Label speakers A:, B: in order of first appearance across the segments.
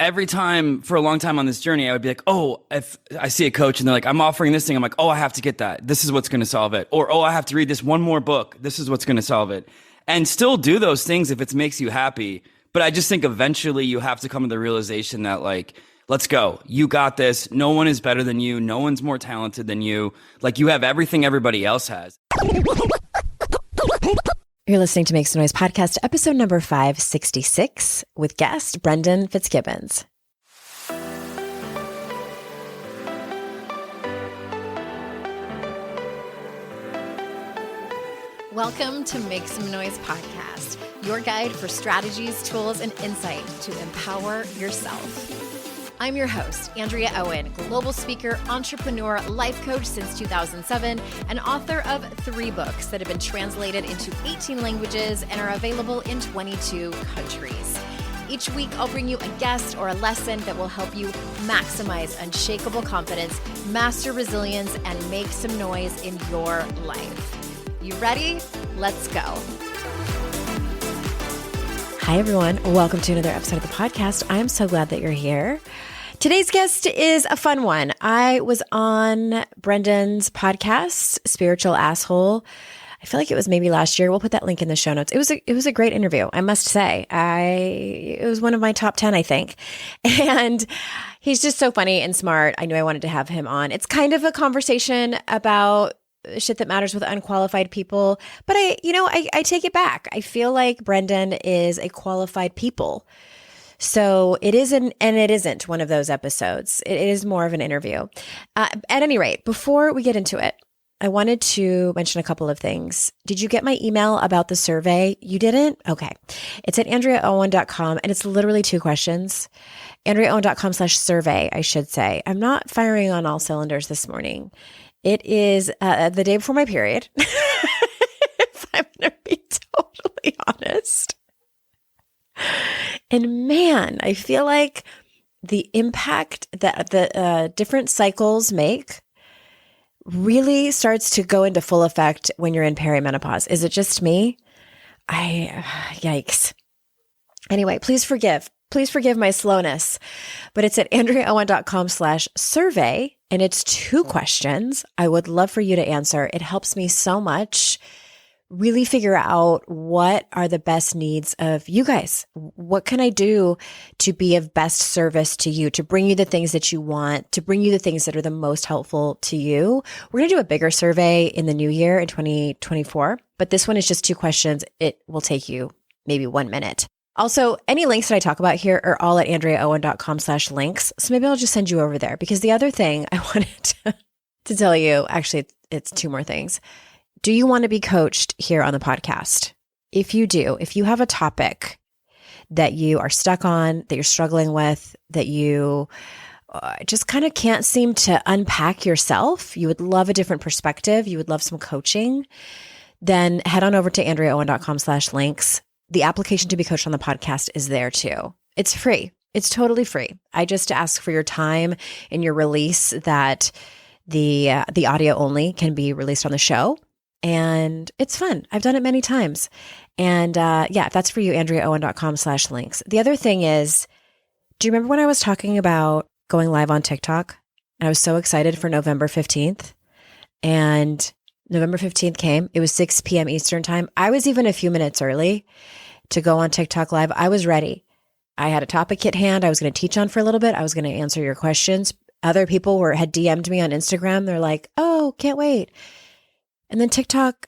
A: every time for a long time on this journey, I would be like, oh, if I see a coach and they're like, I'm offering this thing, I'm like, oh, I have to get that. This is what's going to solve it. Or, oh, I have to read this one more book. This is what's going to solve it. And still do those things if it makes you happy. But I just think eventually you have to come to the realization that, like, let's go. You got this. No one is better than you. No one's more talented than you. Like, you have everything everybody else has.
B: You're listening to Make Some Noise podcast, episode number 566 with guest Brendan Fitzgibbons. Welcome to Make Some Noise podcast, your guide for strategies, tools, and insight to empower yourself. I'm your host, Andrea Owen, global speaker, entrepreneur, life coach since 2007, and author of 3 books that have been translated into 18 languages and are available in 22 countries. Each week, I'll bring you a guest or a lesson that will help you maximize unshakable confidence, master resilience, and make some noise in your life. You ready? Let's go. Hi, everyone. Welcome to another episode of the podcast. I'm so glad that you're here. Today's guest is a fun one. I was on Brendan's podcast, Spiritual Asshole. I feel like it was maybe last year. We'll put that link in the show notes. It was a great interview, I must say. It was one of my top 10, I think. And he's just so funny and smart. I knew I wanted to have him on. It's kind of a conversation about shit that matters with unqualified people. But I take it back. I feel like Brendan is a qualified people. So it isn't, and it isn't one of those episodes. It is more of an interview. At any rate, before we get into it, I wanted to mention a couple of things. Did you get my email about the survey? You didn't? Okay. It's at andreaowen.com, and it's literally 2 questions. andreaowen.com/survey, I should say. I'm not firing on all cylinders this morning. It is the day before my period, if I'm going to be totally honest. And man, I feel like the impact that the different cycles make really starts to go into full effect when you're in perimenopause. Is it just me? Yikes. Anyway, please forgive my slowness, but it's at andreaowen.com/survey, and it's 2 questions. I would love for you to answer. It helps me so much really figure out what are the best needs of you guys. What can I do to be of best service to you, to bring you the things that you want, to bring you the things that are the most helpful to you? We're going to do a bigger survey in the new year in 2024, but this one is just 2 questions. It will take you maybe 1 minute. Also, any links that I talk about here are all at andreaowen.com/links. So maybe I'll just send you over there, because the other thing I wanted to tell you, actually, it's 2 more things. Do you want to be coached here on the podcast? If you do, if you have a topic that you are stuck on, that you're struggling with, that you just kind of can't seem to unpack yourself, you would love a different perspective, you would love some coaching, then head on over to andreaowen.com/links. The application to be coached on the podcast is there too. It's free. It's totally free. I just ask for your time and your release that the audio only can be released on the show. And it's fun. I've done it many times. And yeah, that's for you, andreaowen.com/links. The other thing is, do you remember when I was talking about going live on TikTok? And I was so excited for November 15th. And November 15th came. It was 6 p.m. Eastern time. I was even a few minutes early to go on TikTok live. I was ready. I had a topic at hand. I was going to teach on for a little bit. I was going to answer your questions. Other people had DM'd me on Instagram. They're like, oh, can't wait. And then TikTok,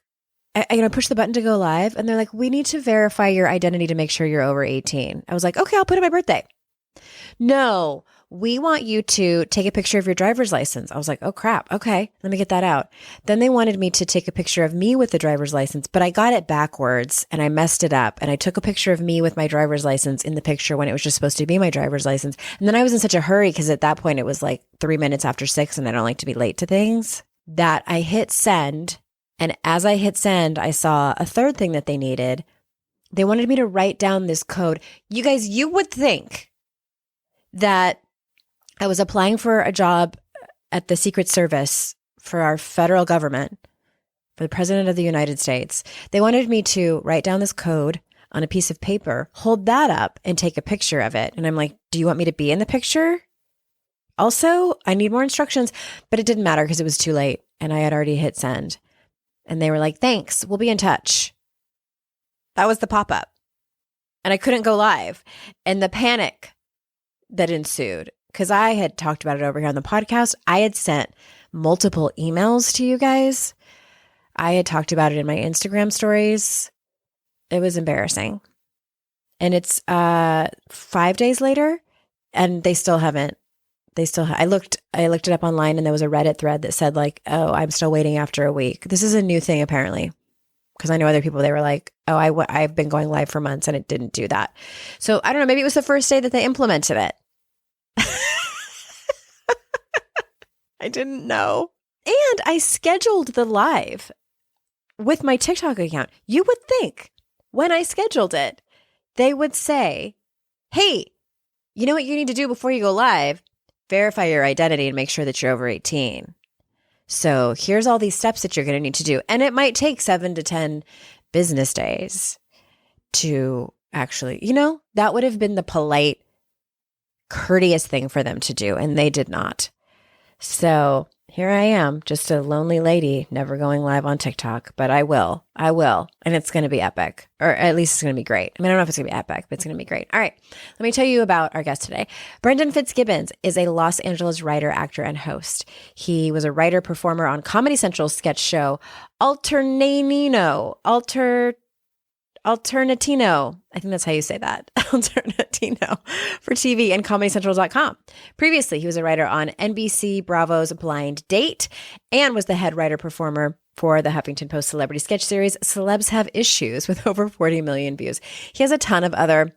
B: I pushed the button to go live, and they're like, we need to verify your identity to make sure you're over 18. I was like, okay, I'll put in my birthday. No, we want you to take a picture of your driver's license. I was like, oh crap. Okay, let me get that out. Then they wanted me to take a picture of me with the driver's license, but I got it backwards and I messed it up. And I took a picture of me with my driver's license in the picture when it was just supposed to be my driver's license. And then I was in such a hurry because at that point it was like 3 minutes after 6 and I don't like to be late to things, that I hit send. And as I hit send, I saw a third thing that they needed. They wanted me to write down this code. You guys, you would think that I was applying for a job at the Secret Service for our federal government, for the President of the United States. They wanted me to write down this code on a piece of paper, hold that up and take a picture of it. And I'm like, do you want me to be in the picture? Also, I need more instructions, but it didn't matter because it was too late and I had already hit send. And they were like, thanks, we'll be in touch. That was the pop-up. And I couldn't go live. And the panic that ensued, because I had talked about it over here on the podcast. I had sent multiple emails to you guys. I had talked about it in my Instagram stories. It was embarrassing. And it's 5 days later, and they still haven't. I looked it up online, and there was a Reddit thread that said like, oh, I'm still waiting after a week. This is a new thing apparently. Because I know other people, they were like, oh, I've been going live for months and it didn't do that. So I don't know, maybe it was the first day that they implemented it. I didn't know. And I scheduled the live with my TikTok account. You would think when I scheduled it, they would say, hey, you know what you need to do before you go live? Verify your identity and make sure that you're over 18. So here's all these steps that you're going to need to do. And it might take 7 to 10 business days to actually, that would have been the polite, courteous thing for them to do. And they did not. So here I am, just a lonely lady, never going live on TikTok, but I will. And it's going to be epic, or at least it's going to be great. I mean, I don't know if it's going to be epic, but it's going to be great. All right. Let me tell you about our guest today. Brendan Fitzgibbons is a Los Angeles writer, actor, and host. He was a writer performer on Comedy Central's sketch show, Alternatino. I think that's how you say that. Alternatino for TV and ComedyCentral.com. Previously, he was a writer on NBC Bravo's Blind Date and was the head writer performer for the Huffington Post celebrity sketch series Celebs Have Issues with over 40 million views. He has a ton of other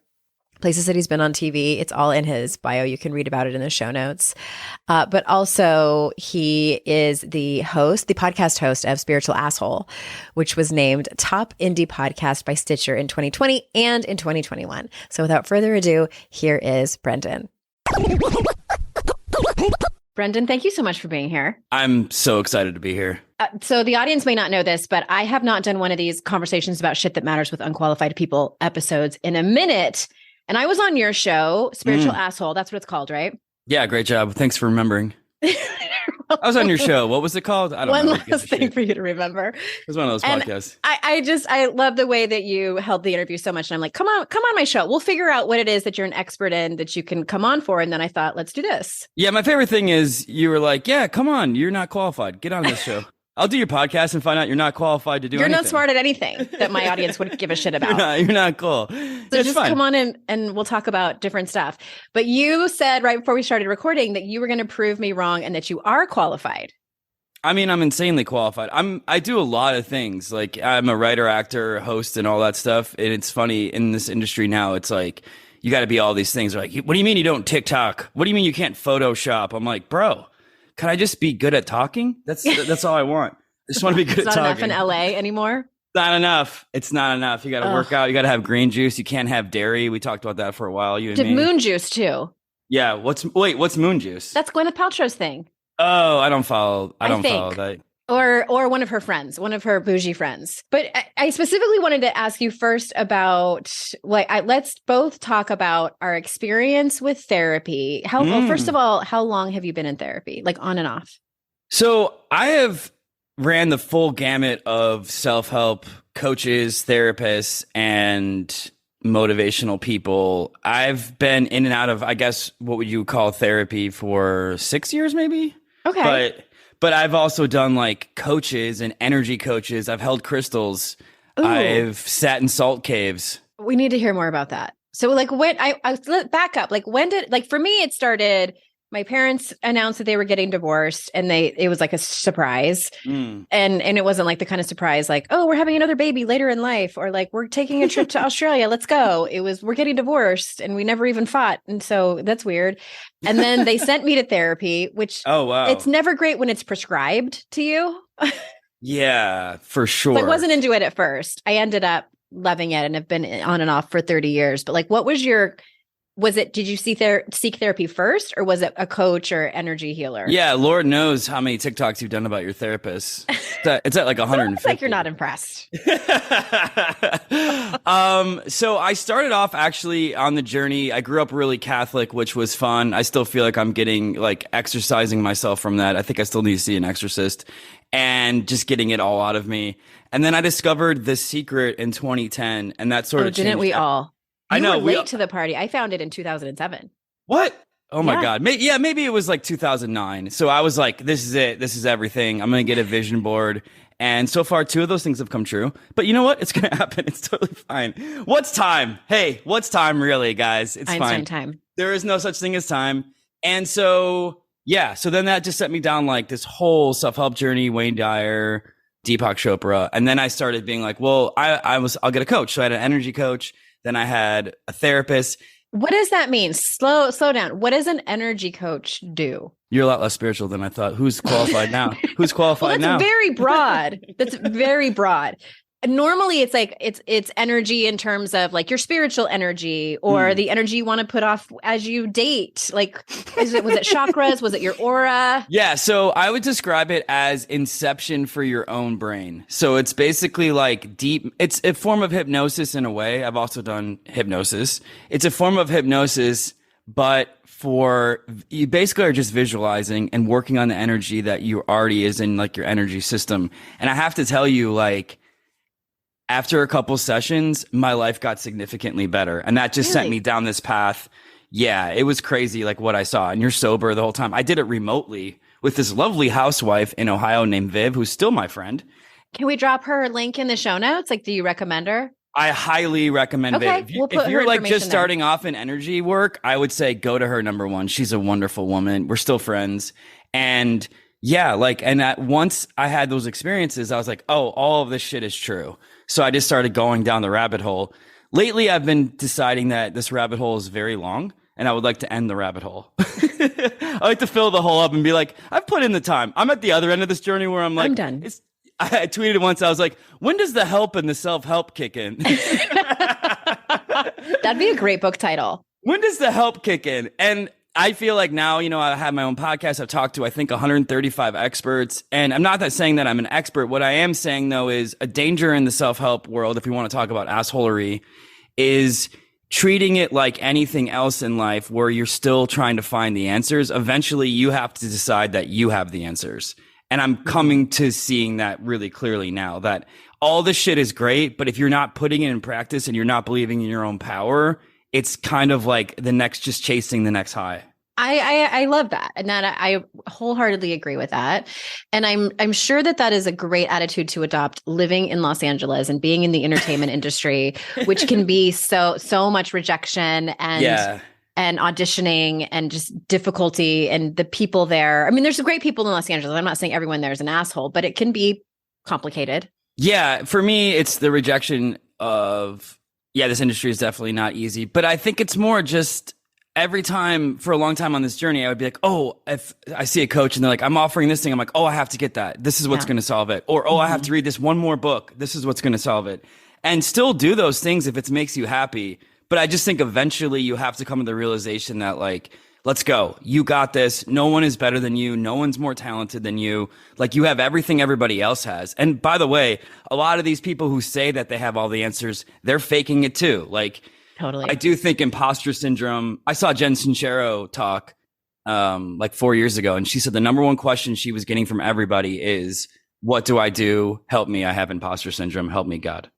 B: places that he's been on TV. It's all in his bio. You can read about it in the show notes. But also he is the podcast host of Spiritual Asshole, which was named Top Indie Podcast by Stitcher in 2020 and in 2021. So without further ado, here is Brendan. Brendan, thank you so much for being here.
A: I'm so excited to be here.
B: So the audience may not know this, but I have not done one of these conversations about shit that matters with unqualified people episodes in a minute. And I was on your show, Spiritual Asshole. That's what it's called, right?
A: Yeah, great job. Thanks for remembering. I was on your show. What was it called? I don't know.
B: One last thing for you to remember. It
A: was one of those podcasts.
B: I love the way that you held the interview so much. And I'm like, come on my show. We'll figure out what it is that you're an expert in that you can come on for. And then I thought, let's do this.
A: Yeah, my favorite thing is you were like, yeah, come on. You're not qualified. Get on this show. I'll do your podcast and find out you're not qualified to do anything.
B: You're not smart at anything that my audience would give a shit about.
A: You're not cool.
B: So just come on in and we'll talk about different stuff. But you said right before we started recording that you were going to prove me wrong and that you are qualified.
A: I mean, I'm insanely qualified. I do a lot of things. Like I'm a writer, actor, host, and all that stuff. And it's funny in this industry now, it's like, you got to be all these things. They're like, what do you mean you don't TikTok? What do you mean you can't Photoshop? I'm like, bro, can I just be good at talking? That's all I want. I just want to be good at talking.
B: It's not enough in LA anymore?
A: Not enough. It's not enough. You got to work out. You got to have green juice. You can't have dairy. We talked about that for a while. You and me.
B: Moon juice too.
A: Yeah. What's moon juice?
B: That's Gwyneth Paltrow's thing.
A: Oh, I don't follow that.
B: Or one of her friends, one of her bougie friends. But I specifically wanted to ask you first about, let's both talk about our experience with therapy. First of all, how long have you been in therapy? Like on and off?
A: So I have ran the full gamut of self-help coaches, therapists, and motivational people. I've been in and out of, I guess, what would you call therapy for 6 years, maybe?
B: Okay.
A: But I've also done like coaches and energy coaches. I've held crystals.
B: Ooh.
A: I've sat in salt caves.
B: We need to hear more about that. So like when I back up, like when did, like for me, it started, my parents announced that they were getting divorced and it was like a surprise. And it wasn't like the kind of surprise like, oh, we're having another baby later in life, or like we're taking a trip to Australia. Let's go. It was, we're getting divorced and we never even fought. And so that's weird. And then they sent me to therapy, which
A: oh, wow.
B: It's never great when it's prescribed to you.
A: Yeah, for sure.
B: So I wasn't into it at first. I ended up loving it and have been on and off for 30 years. But like, what was your did you seek therapy first, or was it a coach or energy healer?
A: Yeah, Lord knows how many TikToks you've done about your therapist. It's at like 150.
B: Like you're not impressed.
A: So I started off actually on the journey. I grew up really Catholic, which was fun. I still feel like I'm getting like exercising myself from that. I think I still need to see an exorcist and just getting it all out of me. And then I discovered The Secret in 2010, and that sort of changed.
B: Didn't we all?
A: I know.
B: You were late to the party. I found it in 2007.
A: What? Oh my
B: Yeah.
A: God. Maybe it was like 2009. So I was like, this is it. This is everything. I'm going to get a vision board. And so far, 2 of those things have come true. But you know what? It's going to happen. It's totally fine. What's time? Hey, what's time really, guys? It's
B: Einstein
A: fine.
B: time.
A: There is no such thing as time. And so, yeah. So then that just set me down like this whole self-help journey, Wayne Dyer, Deepak Chopra. And then I started being like, well, I'll get a coach. So I had an energy coach. Then I had a therapist.
B: What does that mean? Slow down. What does an energy coach do?
A: You're a lot less spiritual than I thought. Who's qualified now? Who's qualified now?
B: That's very broad. That's very broad. Normally it's like it's energy in terms of like your spiritual energy or the energy you want to put off as you date. Like was it chakras? Was it your aura?
A: Yeah, so I would describe it as inception for your own brain. So it's basically like it's a form of hypnosis in a way. I've also done hypnosis. It's a form of hypnosis, but for you basically are just visualizing and working on the energy that you already is in like your energy system. And I have to tell you, like, after a couple sessions, my life got significantly better. And that just sent me down this path. Yeah, it was crazy, like what I saw. And you're sober the whole time. I did it remotely with this lovely housewife in Ohio named Viv, who's still my friend.
B: Can we drop her link in the show notes? Like, do you recommend her?
A: I highly recommend
B: Okay,
A: Viv. If you're like just starting off in energy work, I would say go to her, number one. She's a wonderful woman. We're still friends. And yeah, like, and once I had those experiences, I was like, oh, all of this shit is true. So I just started going down the rabbit hole. Lately, I've been deciding that this rabbit hole is very long and I would like to end the rabbit hole. I like to fill the hole up and be like, I've put in the time. I'm at the other end of this journey where I'm like,
B: I'm done.
A: I tweeted once, I was like, when does the help and the self-help kick in?
B: That'd be a great book title.
A: When does the help kick in? And I feel like now, you know, I have my own podcast. I've talked to, I think, 135 experts. And I'm not saying that I'm an expert. What I am saying, though, is a danger in the self-help world, if we want to talk about assholery, is treating it like anything else in life where you're still trying to find the answers. Eventually, you have to decide that you have the answers. And I'm coming to seeing that really clearly now, that all this shit is great, but if you're not putting it in practice and you're not believing in your own power, it's kind of like just chasing the next high.
B: I love that. And that I wholeheartedly agree with that. And I'm sure that is a great attitude to adopt living in Los Angeles and being in the entertainment industry, which can be so much rejection and auditioning and just difficulty and the people there. I mean, there's some great people in Los Angeles. I'm not saying everyone there is an asshole, but it can be complicated. Yeah.
A: For me, it's the rejection of, this industry is definitely not easy, but I think it's more just every time for a long time on this journey, I would be like, oh, if I see a coach and they're like, I'm offering this thing. I'm like, oh, I have to get that. This is what's going to solve it. Or, I have to read this one more book. This is what's going to solve it. And still do those things if it makes you happy. But I just think eventually you have to come to the realization that, like, let's go. You got this. No one is better than you. No one's more talented than you. Like, you have everything everybody else has. And by the way, a lot of these people who say that they have all the answers, they're faking it too. Like, totally. I do think imposter syndrome. I saw Jen Sincero talk like 4 years ago, and she said the number one question she was getting from everybody is, what do I do? Help me. I have imposter syndrome. Help me, God.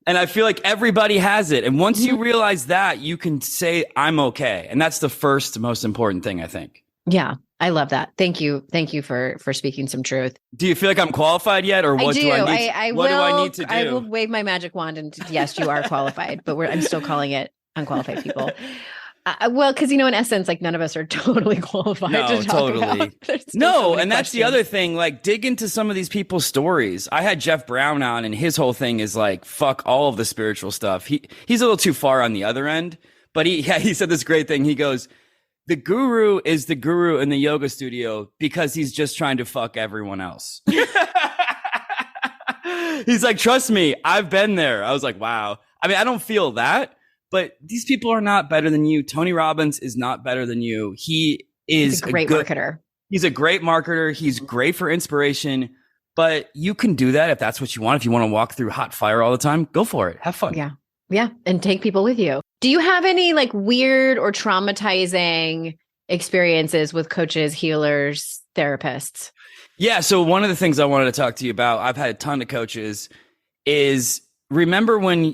A: And I feel like everybody has it. And once you realize that, you can say, I'm okay. And that's the first most important thing, I think. Yeah, I love that. Thank you. Thank you for speaking some truth. Do you feel like I'm qualified yet? Or what do I need? What do I need to do? I will wave my magic wand and yes, you are qualified, but I'm still calling it unqualified people. Well, because, in essence, like none of us are totally qualified to talk about. No, and that's the other thing. Like, dig into some of these people's stories. I had Jeff Brown on, and his whole thing is like, fuck all of the spiritual stuff. He's a little too far on the other end, but he said this great thing. He goes, the guru is the guru in the yoga studio because he's just trying to fuck everyone else. He's like, trust me, I've been there. I was like, wow. I mean, I don't feel that. But these people are not better than you. Tony Robbins is not better than you. He is
B: He's a great marketer.
A: He's a great marketer. He's great for inspiration. But you can do that if that's what you want. If you want to walk through hot fire all the time, go for it. Have fun.
B: Yeah. Yeah. And take people with you. Do you have any like weird or traumatizing experiences with coaches, healers, therapists?
A: Yeah. So one of the things I wanted to talk to you about, I've had a ton of coaches, is remember when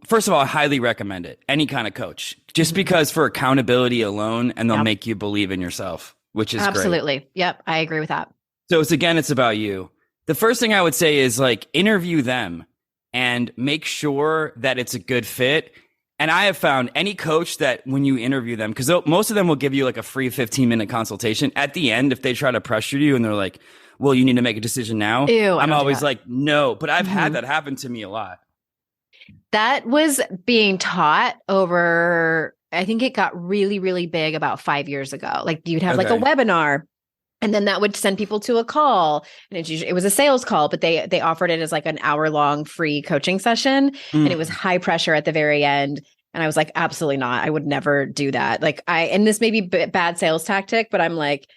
A: first of all, I highly recommend it. Any kind of coach, just because for accountability alone, and they'll make you believe in yourself, which is
B: absolutely
A: great.
B: Yep. I agree with that.
A: So it's about you. The first thing I would say is like interview them and make sure that it's a good fit. And I have found any coach that when you interview them, because most of them will give you like a free 15-minute consultation at the end. If they try to pressure you and they're like, well, you need to make a decision now.
B: Ew,
A: I'm always like, no, but I've had that happen to me a lot.
B: That was being taught over, I think it got really, really big about 5 years ago. Like you'd have like a webinar. And then that would send people to a call, and it was a sales call, but they offered it as like an hour-long free coaching session, and it was high pressure at the very end. And I was like, absolutely not. I would never do that. Like and this may be bad sales tactic, but I'm like,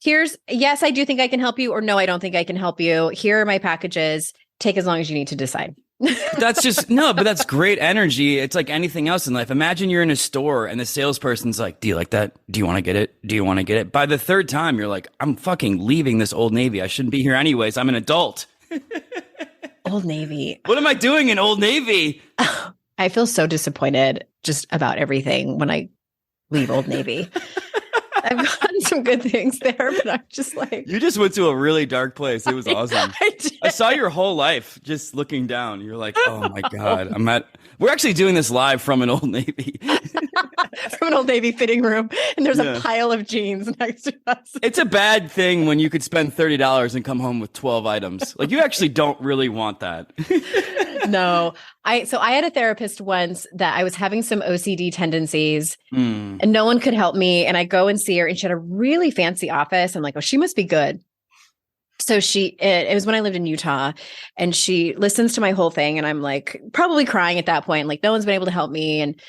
B: yes, I do think I can help you, or no, I don't think I can help you. Here are my packages. Take as long as you need to decide.
A: That's just but that's great energy. It's like anything else in life. Imagine you're in a store and the salesperson's like, do you like that? Do you want to get it? Do you want to get it? By the third time, you're like, I'm fucking leaving this Old Navy. I shouldn't be here anyways. I'm an adult.
B: Old Navy.
A: What am I doing in Old Navy?
B: I feel so disappointed just about everything when I leave Old Navy. I've gotten some good things there, but I'm just like...
A: You just went to a really dark place. It was awesome. I saw your whole life just looking down. You're like, oh my God, we're actually doing this live from an Old Navy.
B: From an Old Navy fitting room. And there's a pile of jeans next to us.
A: It's a bad thing when you could spend $30 and come home with 12 items. Like you actually don't really want that.
B: No, I had a therapist once that I was having some OCD tendencies and no one could help me. And I go and see her and she had a really fancy office. I'm like, oh, she must be good. So it was when I lived in Utah, and she listens to my whole thing. And I'm like, probably crying at that point. Like no one's been able to help me. And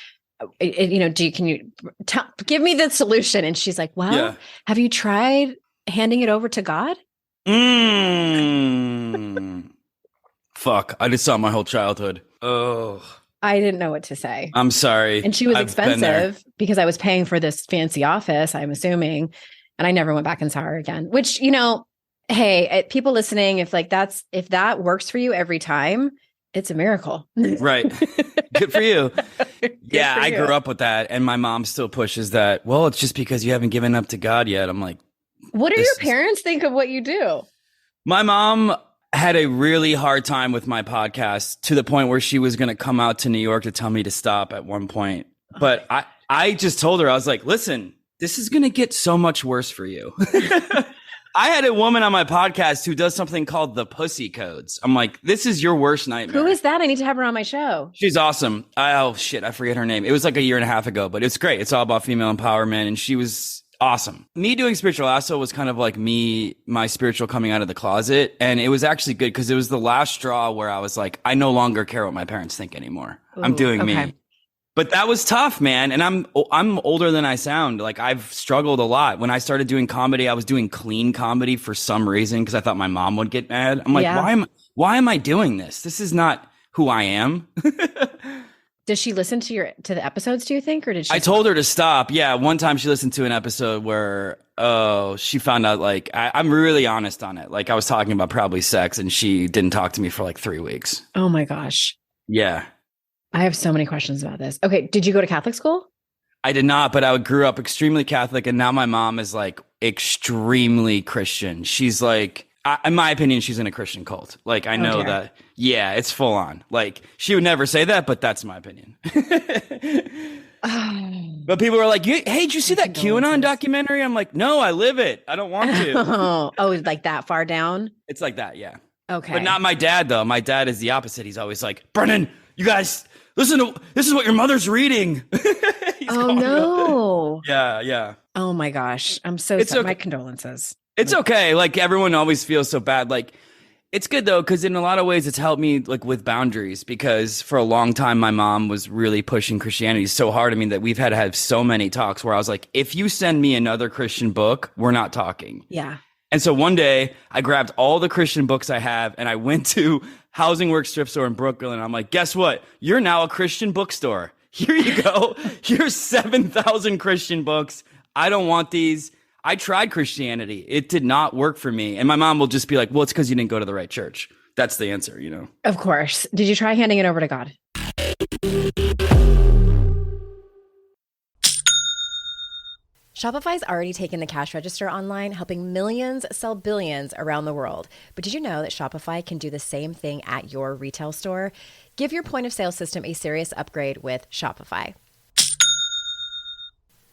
B: can you give me the solution? And she's like, well, have you tried handing it over to God?
A: Fuck, I just saw my whole childhood. Oh,
B: I didn't know what to say.
A: I'm sorry.
B: And she was expensive because I was paying for this fancy office, I'm assuming. And I never went back and saw her again, which, hey, people listening, if that works for you every time, it's a miracle.
A: Right. Good for you. I grew up with that. And my mom still pushes that. Well, it's just because you haven't given up to God yet. I'm like,
B: what do your parents think of what you do?
A: My mom had a really hard time with my podcast to the point where she was going to come out to New York to tell me to stop at one point. But I just told her, I was like, listen, this is going to get so much worse for you. I had a woman on my podcast who does something called the pussy codes. I'm like, this is your worst nightmare.
B: Who is that? I need to have her on my show.
A: She's awesome. Oh shit, I forget her name. It was like a year and a half ago, but it's great. It's all about female empowerment, and she was awesome. Me doing Spiritual Asshole was kind of like my spiritual coming out of the closet, and it was actually good because it was the last straw where I was like, I no longer care what my parents think anymore. Ooh, I'm doing me. But that was tough, man. And I'm older than I sound. Like I've struggled a lot. When I started doing comedy, I was doing clean comedy for some reason because I thought my mom would get mad. I'm like, why am I doing this? This is not who I am.
B: Does she listen to the episodes, do you think? Or did she?
A: I told her to stop. Yeah. One time she listened to an episode where, she found out like, I'm really honest on it. Like I was talking about probably sex and she didn't talk to me for like 3 weeks.
B: Oh my gosh.
A: Yeah.
B: I have so many questions about this. Okay. Did you go to Catholic school?
A: I did not, but I grew up extremely Catholic. And now my mom is like extremely Christian. She's like, in my opinion, she's in a Christian cult. Like I know that. Yeah, it's full on. Like she would never say that, but that's my opinion. But people were like, hey, did you see that QAnon documentary? I'm like, no, I live it. I don't want to.
B: Oh, it's like that far down?
A: It's like that. Yeah.
B: Okay.
A: But not my dad though. My dad is the opposite. He's always like, Brennan, you guys listen to, this is what your mother's reading.
B: Oh no.
A: Yeah.
B: Oh my gosh. I'm so sorry. Okay. My condolences.
A: It's okay. Like everyone always feels so bad. Like It's good though, because in a lot of ways it's helped me like with boundaries, because for a long time my mom was really pushing Christianity so hard. I mean, that we've had to have so many talks where I was like, if you send me another Christian book, we're not talking.
B: Yeah.
A: And so one day I grabbed all the Christian books I have and I went to Housing Works thrift store in Brooklyn. And I'm like, guess what? You're now a Christian bookstore. Here you go. Here's 7,000 Christian books. I don't want these. I tried Christianity. It did not work for me. And my mom will just be like, well, it's because you didn't go to the right church. That's the answer, you know?
B: Of course. Did you try handing it over to God? Shopify's already taken the cash register online, helping millions sell billions around the world. But did you know that Shopify can do the same thing at your retail store? Give your point of sale system a serious upgrade with Shopify.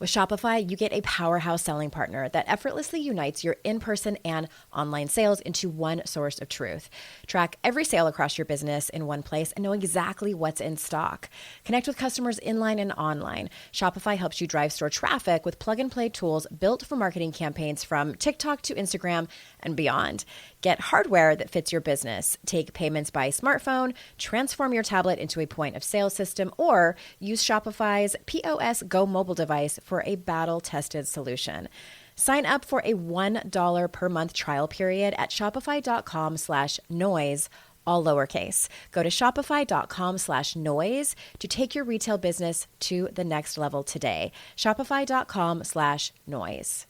B: With Shopify, you get a powerhouse selling partner that effortlessly unites your in-person and online sales into one source of truth. Track every sale across your business in one place and know exactly what's in stock. Connect with customers inline and online. Shopify helps you drive store traffic with plug-and-play tools built for marketing campaigns from TikTok to Instagram and beyond. Get hardware that fits your business. Take payments by smartphone, transform your tablet into a point of sale system, or use Shopify's POS Go mobile device for a battle-tested solution. Sign up for a $1 per month trial period at shopify.com/noise, all lowercase. Go to shopify.com/noise to take your retail business to the next level today. Shopify.com/noise.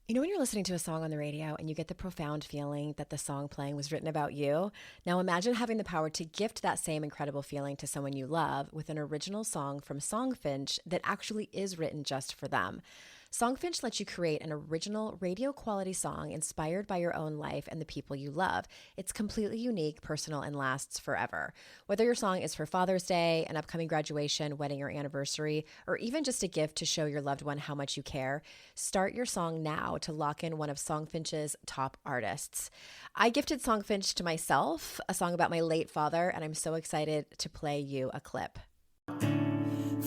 B: You know when you're listening to a song on the radio and you get the profound feeling that the song playing was written about you? Now imagine having the power to gift that same incredible feeling to someone you love with an original song from Songfinch that actually is written just for them. Songfinch lets you create an original radio quality song inspired by your own life and the people you love. It's completely unique, personal, and lasts forever. Whether your song is for Father's Day, an upcoming graduation, wedding, or anniversary, or even just a gift to show your loved one how much you care, start your song now to lock in one of Songfinch's top artists. I gifted Songfinch to myself, a song about my late father, and I'm so excited to play you a clip.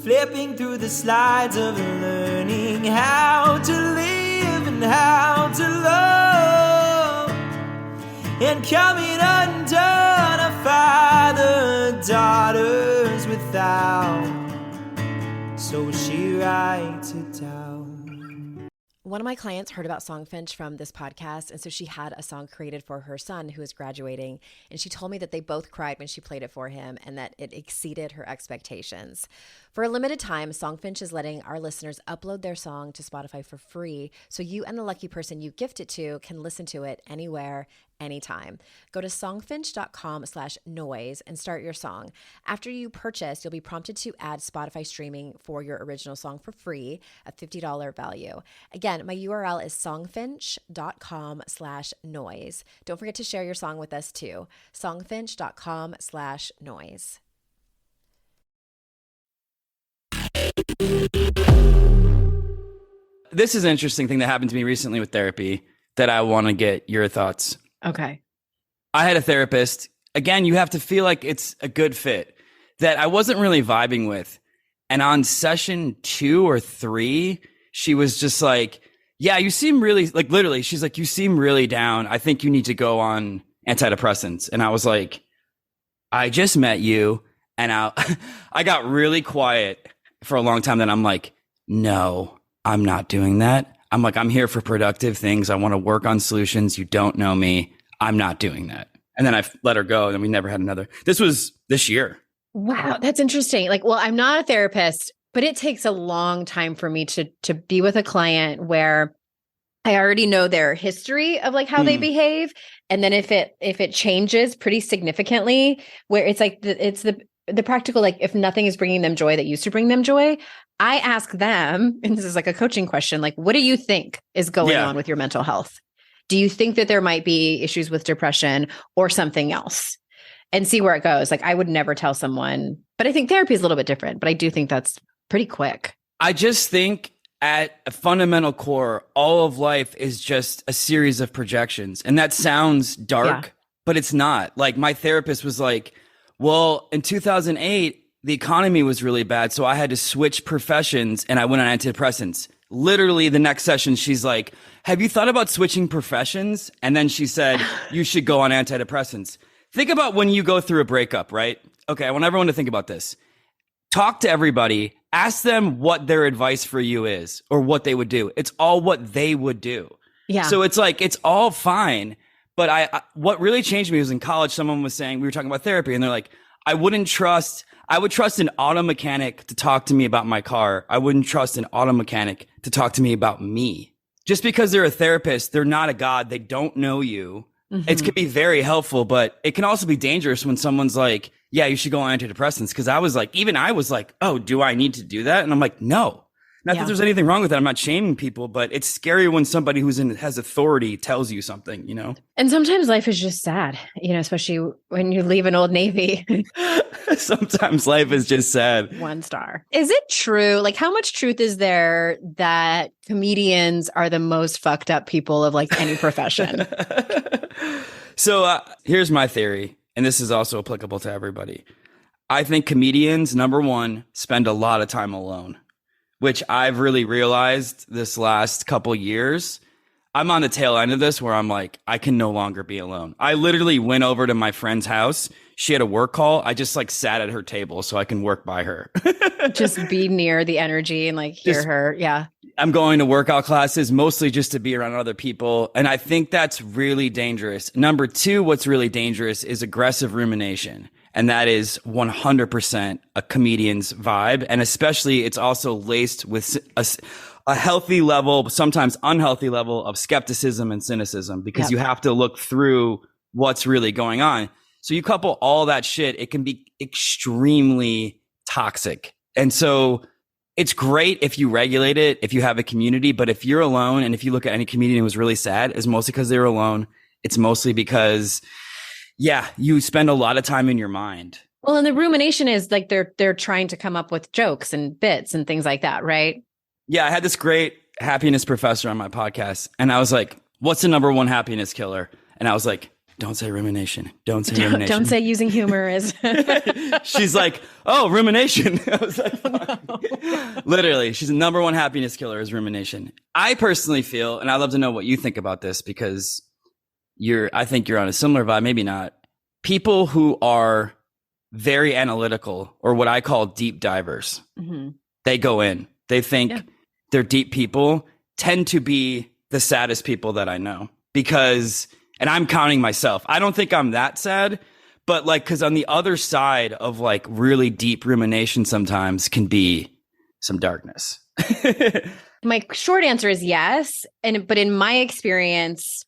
C: Flipping through the slides of learning how to live and how to love, and coming undone a father daughters without, so she writes it down.
B: One of my clients heard about Songfinch from this podcast, and so she had a song created for her son who was graduating, and she told me that they both cried when she played it for him and that it exceeded her expectations. For a limited time, Songfinch is letting our listeners upload their song to Spotify for free, so you and the lucky person you gift it to can listen to it anywhere, anytime. Go to songfinch.com/noise and start your song. After you purchase, you'll be prompted to add Spotify streaming for your original song for free, a $50 value. Again, my URL is songfinch.com/noise. Don't forget to share your song with us too. songfinch.com/noise.
A: This is an interesting thing that happened to me recently with therapy that I want to get your thoughts.
B: Okay.
A: I had a therapist. Again, you have to feel like it's a good fit that I wasn't really vibing with. And on session 2 or 3, she was just like, yeah, you seem really, like literally, she's like, you seem really down. I think you need to go on antidepressants. And I was like, I just met you. And I got really quiet for a long time. Then I'm like, no, I'm not doing that. I'm like, I'm here for productive things. I want to work on solutions. You don't know me. I'm not doing that. And then I let her go, and we never had another. This was this year.
B: Wow, that's interesting. Like, well, I'm not a therapist, but it takes a long time for me to be with a client where I already know their history of like how they behave. And then if it changes pretty significantly, where it's like it's the practical, like if nothing is bringing them joy that used to bring them joy, I ask them, and this is like a coaching question, like, what do you think is going on with your mental health? Do you think that there might be issues with depression or something else? And see where it goes. Like, I would never tell someone, but I think therapy is a little bit different, but I do think that's pretty quick.
A: I just think at a fundamental core, all of life is just a series of projections. And that sounds dark, but it's not. Like, my therapist was like, well, in 2008, the economy was really bad, so I had to switch professions and I went on antidepressants. literally the next session, she's like, have you thought about switching professions? And then she said, you should go on antidepressants. Think about when you go through a breakup, right? Okay, I want everyone to think about this. Talk to everybody. Ask them what their advice for you is or what they would do. It's all what they would do.
B: Yeah.
A: So it's like, it's all fine. But what really changed me was in college, someone was saying, we were talking about therapy, and they're like, I would trust an auto mechanic to talk to me about my car. I wouldn't trust an auto mechanic to talk to me about me. Just because they're a therapist, they're not a god. They don't know you. Mm-hmm. It can be very helpful, but it can also be dangerous when someone's like, yeah, you should go on antidepressants. Because I was like, oh, do I need to do that? And I'm like, no. Not that there's anything wrong with that. I'm not shaming people, but it's scary when somebody has authority tells you something, you know?
B: And sometimes life is just sad, you know, especially when you leave an Old Navy.
A: Sometimes life is just sad.
B: 1 star. Is it true? Like, how much truth is there that comedians are the most fucked up people of like any profession?
A: So here's my theory, and this is also applicable to everybody. I think comedians, number one, spend a lot of time alone, which I've really realized this last couple years. I'm on the tail end of this where I'm like, I can no longer be alone. I literally went over to my friend's house. She had a work call. I just like sat at her table so I can work by her.
B: Just be near the energy and like hear her. Yeah.
A: I'm going to workout classes mostly just to be around other people. And I think that's really dangerous. Number two, what's really dangerous is aggressive rumination. And that is 100% a comedian's vibe. And especially it's also laced with a healthy level, sometimes unhealthy level of skepticism and cynicism, because you have to look through what's really going on. So you couple all that shit, it can be extremely toxic. And so it's great if you regulate it, if you have a community, but if you're alone, and if you look at any comedian who was really sad, it's mostly because they were alone. It's mostly because, you spend a lot of time in your mind.
B: Well, and the rumination is like they're trying to come up with jokes and bits and things like that, right?
A: Yeah, I had this great happiness professor on my podcast, and I was like, what's the number one happiness killer? And I was like, don't say rumination. Don't say rumination.
B: Don't say using humor is.
A: She's like, oh, rumination. I was like, no. Literally, she's the number one happiness killer is rumination. I personally feel, and I'd love to know what you think about this, because I think you're on a similar vibe, maybe not. People who are very analytical, or what I call deep divers, they go in. They think they're deep people, tend to be the saddest people that I know, because, and I'm counting myself, I don't think I'm that sad, but like, because on the other side of like really deep rumination sometimes can be some darkness.
B: My short answer is yes. But in my experience,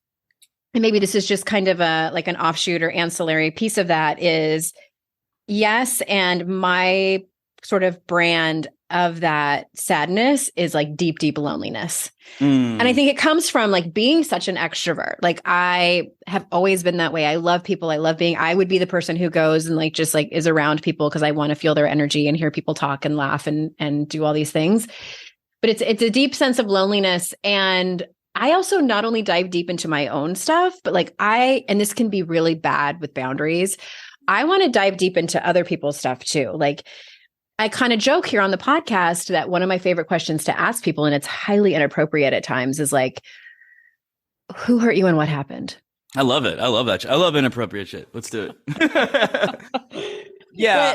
B: and maybe this is just kind of like an offshoot or ancillary piece of that, is yes. And my sort of brand of that sadness is like deep, deep loneliness. And I think it comes from like being such an extrovert. Like I have always been that way. I love people. I would be the person who goes and like, just like is around people because I want to feel their energy and hear people talk and laugh and do all these things. But it's a deep sense of loneliness. And I also not only dive deep into my own stuff, but like and this can be really bad with boundaries, I want to dive deep into other people's stuff too. Like I kind of joke here on the podcast that one of my favorite questions to ask people, and it's highly inappropriate at times, is like, who hurt you and what happened?
A: I love it. I love that. I love inappropriate shit. Let's do it.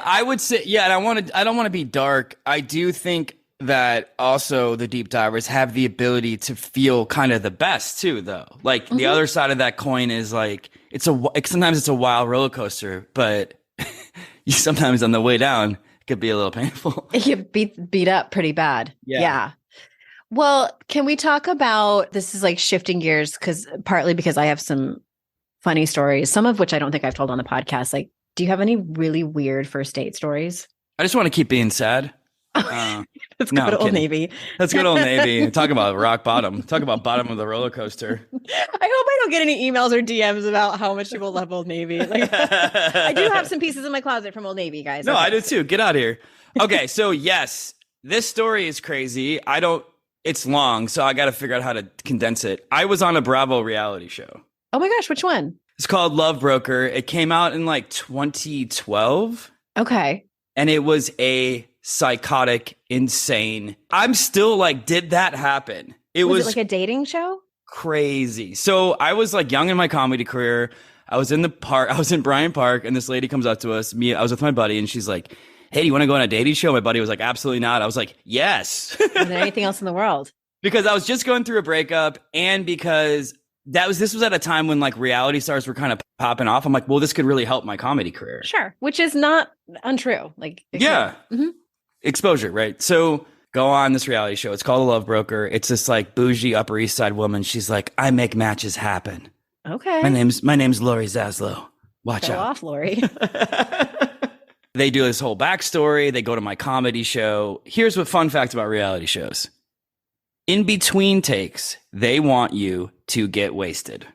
A: I would say, and I don't want to be dark. I do think that also the deep divers have the ability to feel kind of the best too, though. Like the other side of that coin is like, sometimes it's a wild roller coaster, but sometimes on the way down, could be a little painful.
B: You beat up pretty bad. Yeah. Well, can we talk about, this is like shifting gears partly because I have some funny stories, some of which I don't think I've told on the podcast. Like, do you have any really weird first date stories? I
A: just want to keep being sad.
B: Let's go to Old Navy.
A: Let's go to Old Navy. Talk about rock bottom. Talk about bottom of the roller coaster.
B: I hope I don't get any emails or DMs about how much people love Old Navy. Like, I do have some pieces in my closet from Old Navy, guys.
A: No, I do too. Get out of here. Okay, so yes, this story is crazy. It's long, so I got to figure out how to condense it. I was on a Bravo reality show.
B: Oh my gosh, which one?
A: It's called Love Broker. It came out in like 2012.
B: Okay.
A: And it was a psychotic, insane. I'm still like, did that happen? It
B: Was it like a dating show?
A: Crazy. So I was like young in my comedy career. I was in the park. I was in Bryant Park, and this lady comes up to us. I was with my buddy, and she's like, "Hey, do you want to go on a dating show?" My buddy was like, "Absolutely not." I was like, "Yes."
B: Is there anything else in the world?
A: Because I was just going through a breakup, and because this was at a time when like reality stars were kind of popping off. I'm like, well, this could really help my comedy career.
B: Sure, which is not untrue. Like,
A: yeah, exposure, right? So go on this reality show. It's called The Love Broker. It's this like bougie Upper East Side woman. She's like, I make matches happen.
B: Okay.
A: My name's Lori Zaslow. Watch
B: Go
A: out.
B: off, Lori.
A: They do this whole backstory. They go to my comedy show. Here's what fun fact about reality shows. In between takes, they want you to get wasted.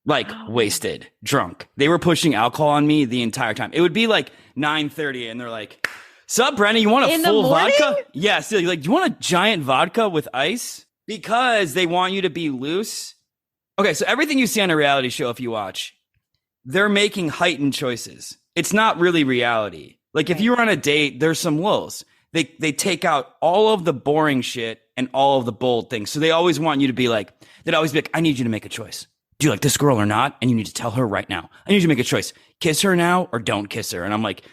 A: Like wasted, drunk. They were pushing alcohol on me the entire time. It would be like 9:30 and they're like, "Sup, Brennan, you want a full vodka?" Yes. Yeah, like, do you want a giant vodka with ice? Because they want you to be loose. Okay, so everything you see on a reality show, if you watch, they're making heightened choices. It's not really reality. Like if you're on a date, there's some lulls. They take out all of the boring shit and all of the bold things. So they always want you to be like, they'd always be like, I need you to make a choice. Do you like this girl or not? And you need to tell her right now. I need you to make a choice. Kiss her now or don't kiss her. And I'm like,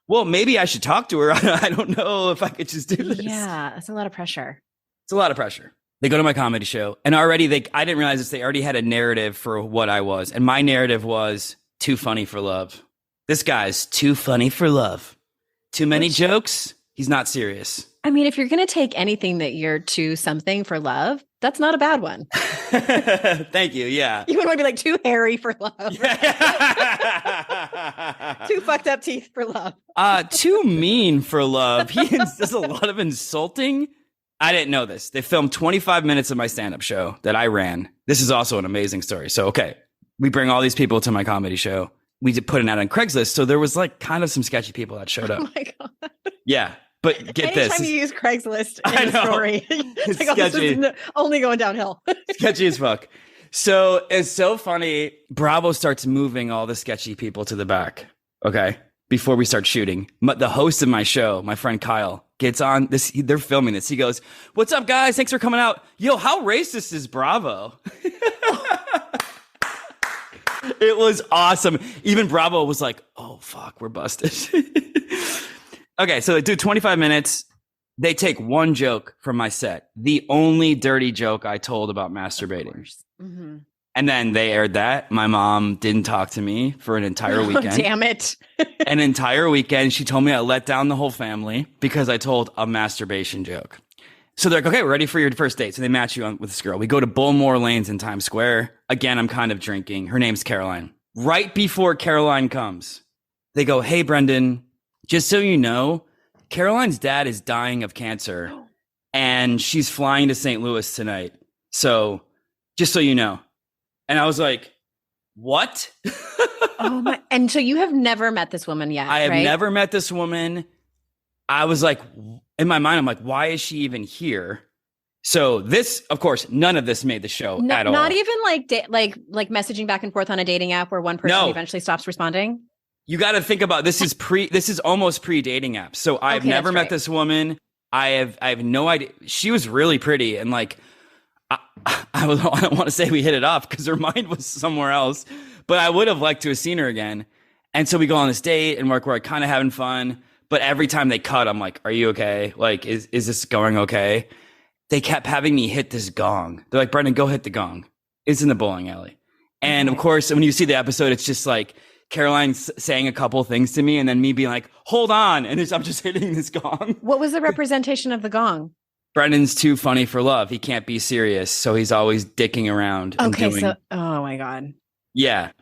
A: well, maybe I should talk to her. I don't know if I could just do this.
B: Yeah, that's a lot of pressure.
A: It's a lot of pressure. They go to my comedy show, and already I didn't realize this. They already had a narrative for what I was. And my narrative was too funny for love. This guy's too funny for love. Too many jokes. He's not serious.
B: I mean, if you're going to take anything that you're to something for love, that's not a bad one.
A: Thank you. Yeah.
B: You wouldn't want to be like too hairy for love. Too fucked up teeth for love.
A: Too mean for love. He does a lot of insulting. I didn't know this. They filmed 25 minutes of my stand-up show that I ran. This is also an amazing story. So, okay, we bring all these people to my comedy show. We did put it out on Craigslist. So there was like kind of some sketchy people that showed up.
B: Oh my God.
A: Yeah. But get this.
B: Anytime you use Craigslist in a story, it's like, oh, this is only going downhill.
A: Sketchy as fuck. So it's so funny. Bravo starts moving all the sketchy people to the back. Okay. Before we start shooting, the host of my show, my friend Kyle, gets on this. They're filming this. He goes, "What's up, guys? Thanks for coming out. Yo, how racist is Bravo?" It was awesome. Even Bravo was like, "Oh, fuck, we're busted." Okay, so they do 25 minutes. They take one joke from my set. The only dirty joke I told about masturbating.
B: Mm-hmm.
A: And then they aired that. My mom didn't talk to me for an entire weekend.
B: Damn it.
A: An entire weekend. She told me I let down the whole family because I told a masturbation joke. So they're like, okay, we're ready for your first date. So they match you on with this girl. We go to Bullmore Lanes in Times Square. Again, I'm kind of drinking. Her name's Caroline. Right before Caroline comes, they go, "Hey, Brendan, just so you know, Caroline's dad is dying of cancer and she's flying to St. Louis tonight. So just so you know." And I was like, what?
B: Oh my. And so you have never met this woman yet.
A: I have
B: right?
A: never met this woman. I was like, in my mind, I'm like, why is she even here? So this, of course, none of this made the show at all.
B: Not even like messaging back and forth on a dating app where one person eventually stops responding.
A: You got to think about this is almost pre-dating apps. So I've never met this woman. I have no idea. She was really pretty and like I don't want to say we hit it off because her mind was somewhere else, but I would have liked to have seen her again. And so we go on this date and we're kind of having fun. But every time they cut, I'm like, "Are you okay? Like, is this going okay?" They kept having me hit this gong. They're like, "Brendan, go hit the gong. It's in the bowling alley." And of course, when you see the episode, it's just like Caroline saying a couple things to me and then me being like, "Hold on." And I'm just hitting this gong.
B: What was the representation of the gong?
A: Brendan's too funny for love. He can't be serious. So he's always dicking around.
B: Okay. Oh my God.
A: Yeah.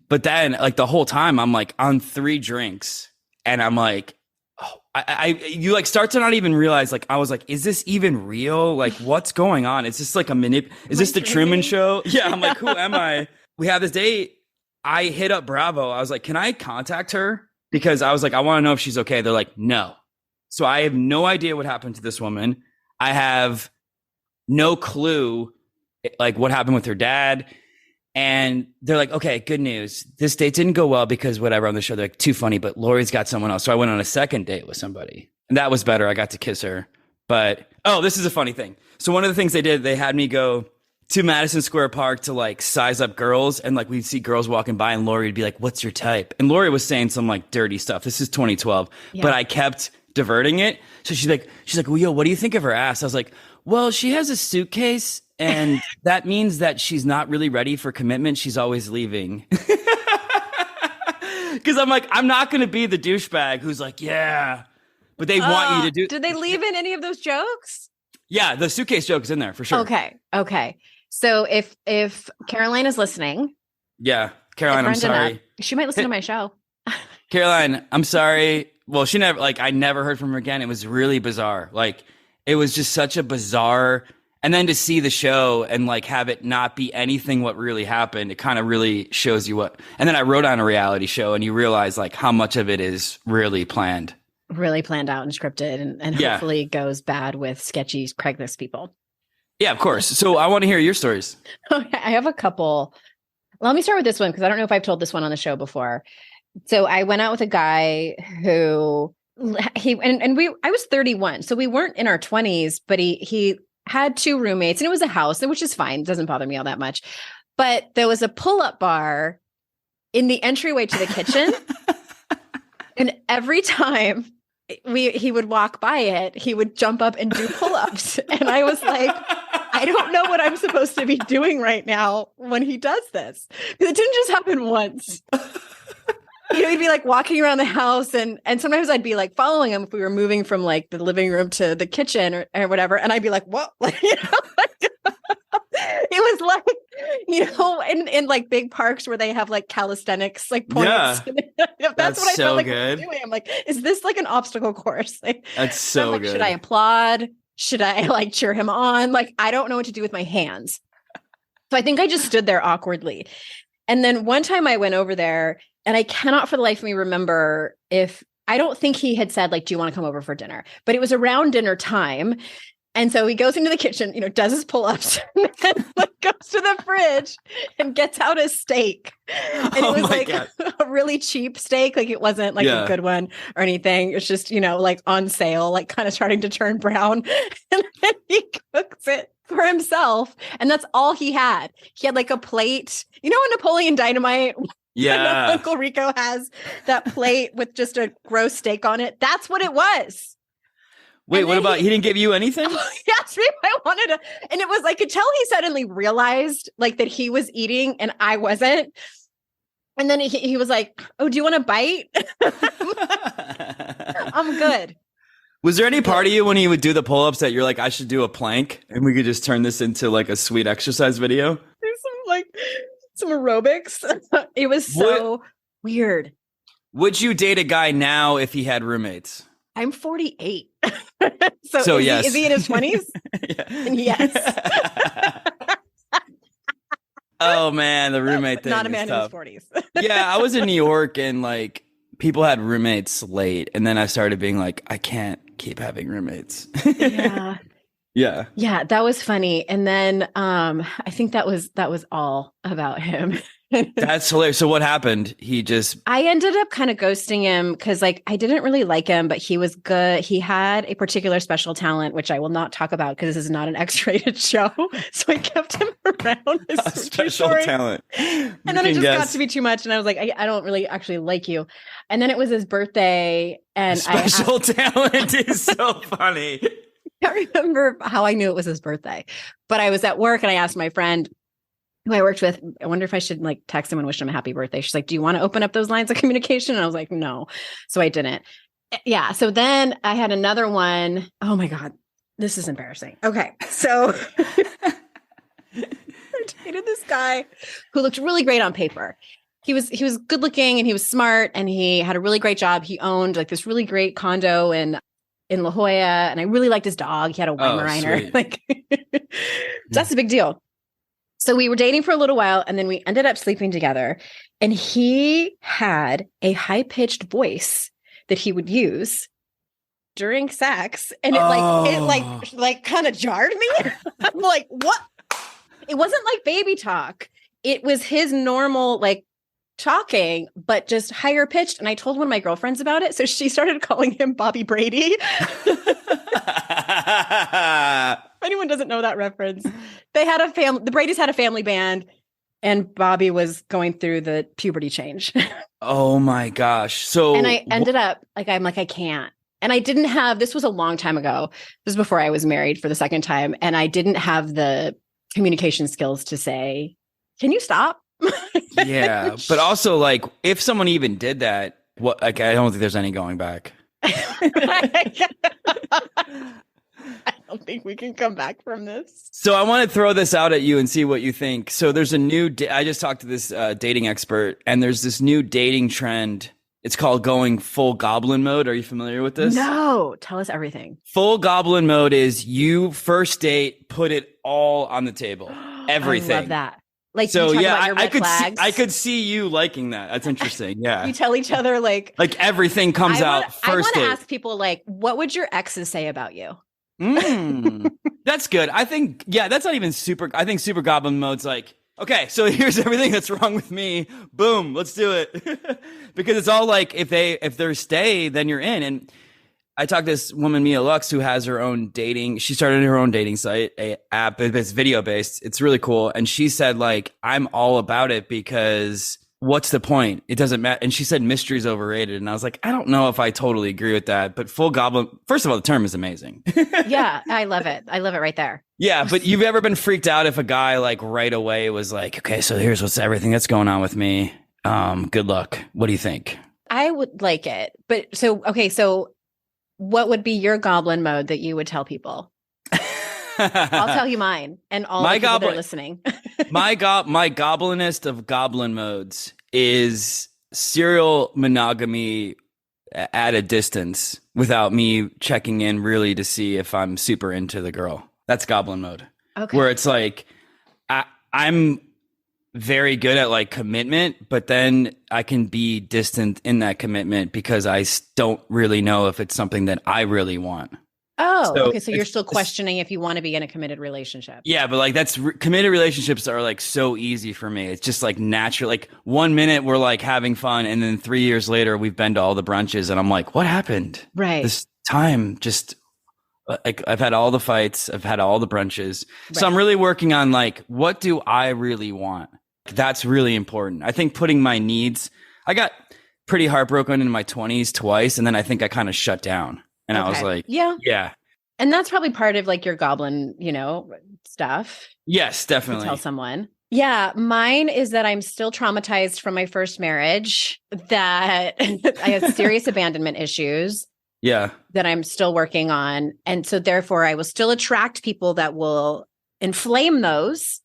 A: But then like the whole time I'm like on 3 drinks and I'm like, oh, you like start to not even realize, like, I was like, is this even real? Like, what's going on? Is this like is this the Truman Show? Yeah. I'm like, who am I? We have this date. I hit up Bravo. I was like, can I contact her? Because I was like, I want to know if she's okay. They're like, no. So I have no idea what happened to this woman. I have no clue like what happened with her dad. And they're like, okay, good news. This date didn't go well because whatever on the show, they're like, too funny, but Lori's got someone else. So I went on a second date with somebody. And that was better. I got to kiss her. But, oh, this is a funny thing. So one of the things they did, they had me go to Madison Square Park to like size up girls. And like we'd see girls walking by and Lori would be like, what's your type? And Lori was saying some like dirty stuff. This is 2012. Yeah. But I kept diverting it. So she's like, well, yo, what do you think of her ass? I was like, well, she has a suitcase. And that means that she's not really ready for commitment. She's always leaving. Because I'm like, I'm not going to be the douchebag who's like, yeah. But they want you to do.
B: Did they leave in any of those jokes?
A: Yeah, the suitcase joke is in there for sure.
B: Okay. So if Caroline is listening.
A: Yeah, Caroline, I'm sorry.
B: She might listen to my show.
A: Caroline, I'm sorry. Well, she never, like, I never heard from her again. It was really bizarre. Like, it was just such a bizarre. And then to see the show and like have it not be anything what really happened, it kind of really shows you what. And then I wrote on a reality show and you realize like how much of it is really planned. Really
B: planned out and scripted and hopefully goes bad with sketchy Craigslist people.
A: Yeah, of course. So I want to hear your stories.
B: Okay, I have a couple. Let me start with this one because I don't know if I've told this one on the show before. So I went out with a guy who I was 31. So we weren't in our 20s, but he had 2 roommates and it was a house, which is fine. It doesn't bother me all that much. But there was a pull-up bar in the entryway to the kitchen. And every time he would walk by it, he would jump up and do pull-ups. And I was like, I don't know what I'm supposed to be doing right now when he does this. Because it didn't just happen once. He'd be like walking around the house and sometimes I'd be like following him if we were moving from like the living room to the kitchen or whatever. And I'd be like, what? Like, it was like, in like big parks where they have like calisthenics, like points. Yeah. That's what I felt like I was doing. I'm like, is this like an obstacle course? Like,
A: that's so
B: like,
A: good.
B: Should I applaud? Should I like cheer him on? Like, I don't know what to do with my hands. So I think I just stood there awkwardly. And then one time I went over there and I cannot for the life of me remember I don't think he had said like, do you want to come over for dinner? But it was around dinner time. And so he goes into the kitchen, does his pull-ups and then like goes to the fridge and gets out a steak. And it was like a really cheap steak. Like it wasn't like a good one or anything. It's just, like on sale, like kind of starting to turn brown. And then he cooks it for himself. And that's all he had. He had like a plate, in Napoleon Dynamite.
A: Yeah.
B: Uncle Rico has that plate with just a gross steak on it. That's what it was.
A: Wait, what about, he didn't give you anything?
B: Yes, I wanted to. And it was, I could tell he suddenly realized like that he was eating and I wasn't. And then he was like, oh, do you want a bite? I'm good.
A: Was there any part of you when he would do the pull-ups that you're like, I should do a plank and we could just turn this into like a sweet exercise video?
B: There's some aerobics. It was so weird.
A: Would you date a guy now if he had roommates?
B: I'm 48.
A: So yes.
B: Is he in his 20s? Yes.
A: Oh man, the roommate thing.
B: Not a man in his
A: 40s.
B: 40s.
A: Yeah, I was in New York and like people had roommates late, and then I started being like, I can't keep having roommates.
B: Yeah. Yeah, that was funny. And then I think that was all about him.
A: That's hilarious. So what happened?
B: I ended up kind of ghosting him because like I didn't really like him, but he was good. He had a particular special talent, which I will not talk about because this is not an X-rated show. So I kept him around.
A: A special talent.
B: And then it just got to be too much. And I was like, I don't really actually like you. And then it was his birthday. And
A: special talent is so funny.
B: I can't remember how I knew it was his birthday, but I was at work and I asked my friend who I worked with, I wonder if I should like text him and wish him a happy birthday. She's like, do you want to open up those lines of communication? And I was like, no. So I didn't. Yeah. So then I had another one. Oh my God, this is embarrassing. Okay. So I dated this guy who looked really great on paper. He was good looking and he was smart and he had a really great job. He owned like this really great condo in La Jolla. And I really liked his dog. He had a Weimaraner. Like that's a big deal. So we were dating for a little while and then we ended up sleeping together and he had a high-pitched voice that he would use during sex. And it kind of jarred me. I'm like, what? It wasn't like baby talk. It was his normal, like talking, but just higher pitched. And I told one of my girlfriends about it. So she started calling him Bobby Brady. If anyone doesn't know that reference, they had a family, the Bradys had a family band, and Bobby was going through the puberty change.
A: Oh my gosh. So,
B: and I ended up I'm like, I can't. And I didn't have, this was a long time ago. This was before I was married for the second time. And I didn't have the communication skills to say, can you stop?
A: yeah. But also, like, if someone even did that, what, like, I don't think there's any going back.
B: I don't think we can come back from this.
A: So I want to throw this out at you and see what you think. So there's a new, I just talked to this dating expert, and there's this new dating trend. It's called going full goblin mode. Are you familiar with this?
B: No. Tell us everything.
A: Full goblin mode is you first date, put it all on the table. Everything.
B: I love that. Like,
A: so
B: you talk
A: yeah,
B: about your red flags.
A: I could see you liking that. That's interesting. Yeah.
B: You tell each other like
A: everything comes out first.
B: I want to ask people like, what would your exes say about you?
A: That's good. I think, yeah, that's not even super. I think super goblin mode's like, okay, so here's everything that's wrong with me. Boom, let's do it. Because it's all like, if they're stay, then you're in. And I talked to this woman, Mia Lux, who has her own dating. She started her own dating site, a app. It's video based. It's really cool. And she said, like, I'm all about it because what's the point? It doesn't matter. And she said mystery's overrated. And I was like, I don't know if I totally agree with that. But full goblin, first of all, the term is amazing.
B: Yeah, I love it. I love it right there.
A: Yeah, but you've ever been freaked out if a guy like right away was like, okay, so here's what's everything that's going on with me. Good luck. What do you think?
B: I would like it. But so what would be your goblin mode that you would tell people? I'll tell you mine and all the people that are listening.
A: my goblinest of goblin modes is serial monogamy at a distance without me checking in really to see if I'm super into the girl. That's goblin mode. Okay. Where it's like, I'm very good at like commitment, but then I can be distant in that commitment because I don't really know if it's something that I really want.
B: Oh, okay. So you're still questioning if you want to be in a committed relationship.
A: Yeah, but like committed relationships are like so easy for me. It's just like natural. Like 1 minute we're like having fun, and then 3 years later we've been to all the brunches, and I'm like, what happened?
B: Right.
A: This time just like I've had all the fights, I've had all the brunches. Right. So I'm really working on like, what do I really want? That's really important. I think putting my needs, I got pretty heartbroken in my 20s twice, and then I think I kind of shut down. And I was like, yeah.
B: And that's probably part of like your goblin, stuff.
A: Yes, definitely.
B: To tell someone. Yeah. Mine is that I'm still traumatized from my first marriage, that I have serious abandonment issues.
A: Yeah. That
B: I'm still working on. And so therefore I will still attract people that will inflame those.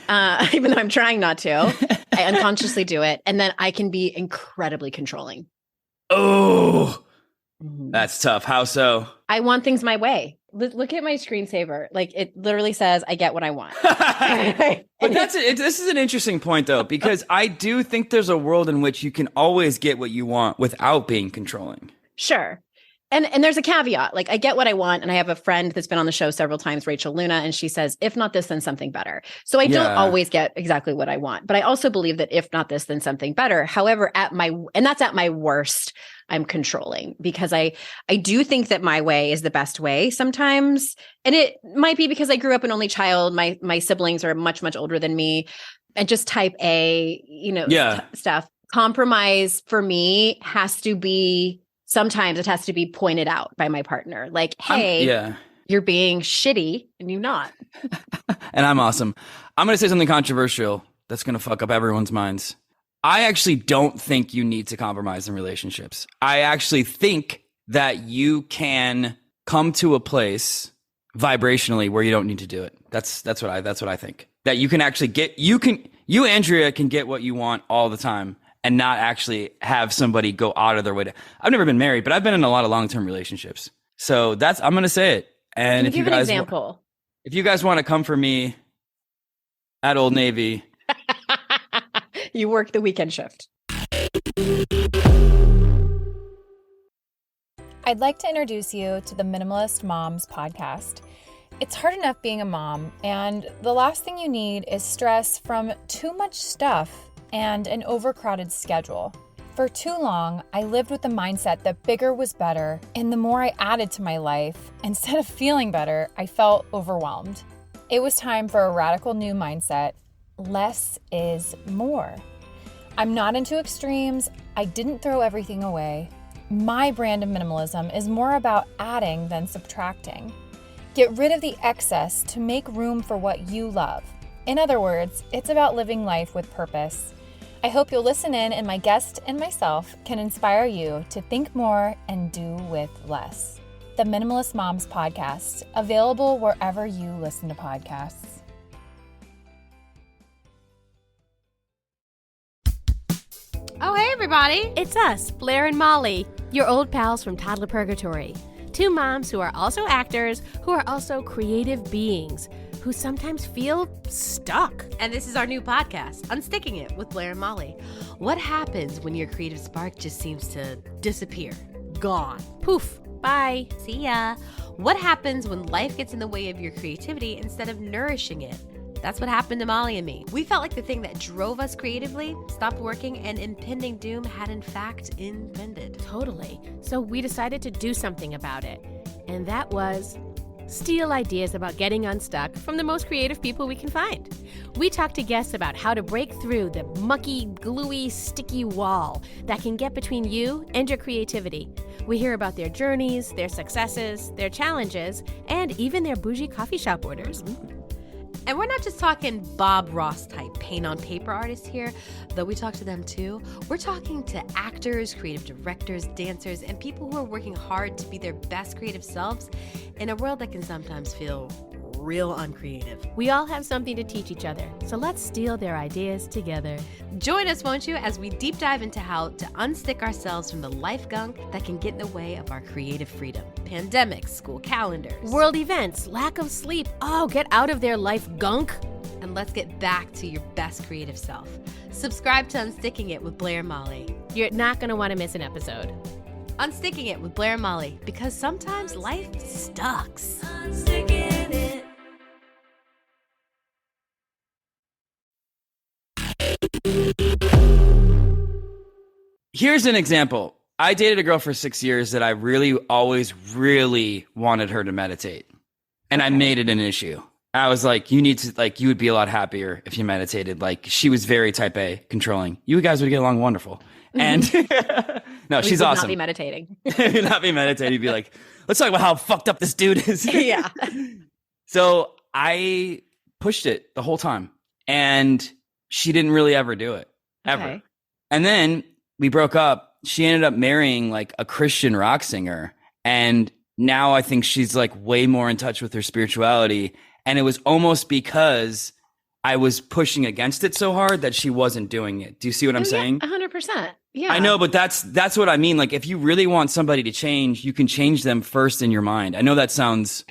B: Even though I'm trying not to, I unconsciously do it. And then I can be incredibly controlling.
A: Oh, that's tough. How so?
B: I want things my way. Look at my screensaver. Like it literally says, I get what I want.
A: But this is an interesting point though, because I do think there's a world in which you can always get what you want without being controlling.
B: Sure. And there's a caveat. Like I get what I want. And I have a friend that's been on the show several times, Rachel Luna, and she says, if not this, then something better. So I don't always get exactly what I want, but I also believe that if not this, then something better. However, that's at my worst, I'm controlling, because I do think that my way is the best way sometimes. And it might be because I grew up an only child. My siblings are much, much older than me, and just type A, stuff. Compromise for me has to be, sometimes it has to be pointed out by my partner. Like, hey, you're being shitty and you're not.
A: And I'm awesome. I'm going to say something controversial that's going to fuck up everyone's minds. I actually don't think you need to compromise in relationships. I actually think that you can come to a place vibrationally where you don't need to do it. That's what I think. That you can actually you, Andrea, can get what you want all the time and not actually have somebody go out of their way to. I've never been married, but I've been in a lot of long-term relationships. So I'm going to say it. And
B: if you guys, an example?
A: If you guys want to come for me at Old Navy,
B: you work the weekend shift.
D: I'd like to introduce you to the Minimalist Moms podcast. It's hard enough being a mom, and the last thing you need is stress from too much stuff and an overcrowded schedule. For too long, I lived with the mindset that bigger was better, and the more I added to my life, instead of feeling better, I felt overwhelmed. It was time for a radical new mindset. Less is more. I'm not into extremes. I didn't throw everything away. My brand of minimalism is more about adding than subtracting. Get rid of the excess to make room for what you love. In other words, it's about living life with purpose. I hope you'll listen in, and my guest and myself can inspire you to think more and do with less. The Minimalist Moms Podcast, available wherever you listen to podcasts.
E: Oh, hey, everybody. It's us, Blair and Molly, your old pals from Toddler Purgatory. Two moms who are also actors, who are also creative beings, who sometimes feel stuck. And this is our new podcast, Unsticking It with Blair and Molly. What happens when your creative spark just seems to disappear? Gone. Poof. Bye. See ya. What happens when life gets in the way of your creativity instead of nourishing it? That's what happened to Molly and me. We felt like the thing that drove us creatively stopped working, and impending doom had in fact impended. Totally. So we decided to do something about it. And that was steal ideas about getting unstuck from the most creative people we can find. We talk to guests about how to break through the mucky, gluey, sticky wall that can get between you and your creativity. We hear about their journeys, their successes, their challenges, and even their bougie coffee shop orders. And we're not just talking Bob Ross type paint on paper artists here, though we talk to them too. We're talking to actors, creative directors, dancers, and people who are working hard to be their best creative selves in a world that can sometimes feel real uncreative. We all have something to teach each other, so let's steal their ideas together. Join us, won't you, as we deep dive into how to unstick ourselves from the life gunk that can get in the way of our creative freedom. Pandemics, school calendars, world events, lack of sleep. Oh, get out of their life gunk. And let's get back to your best creative self. Subscribe to Unsticking It with Blair and Molly. You're not going to want to miss an episode. Unsticking It with Blair and Molly, because sometimes life sucks. Unsticking it.
A: Here's an example. I dated a girl for 6 years that I always really wanted her to meditate. And I made it an issue. I was like, you would be a lot happier if you meditated. Like, she was very type A, controlling. You guys would get along wonderful. And no, she's awesome.
E: Not be meditating.
A: Not be meditating. You'd be like, let's talk about how fucked up this dude is.
E: Yeah.
A: So I pushed it the whole time. And she didn't really ever do it. Ever.
E: Okay.
A: And then we broke up. She ended up marrying like a Christian rock singer. And now I think she's like way more in touch with her spirituality. And it was almost because I was pushing against it so hard that she wasn't doing it. Do you see what I'm saying?
E: 100%. Yeah.
A: I know, but that's what I mean. Like, if you really want somebody to change, you can change them first in your mind. I know that sounds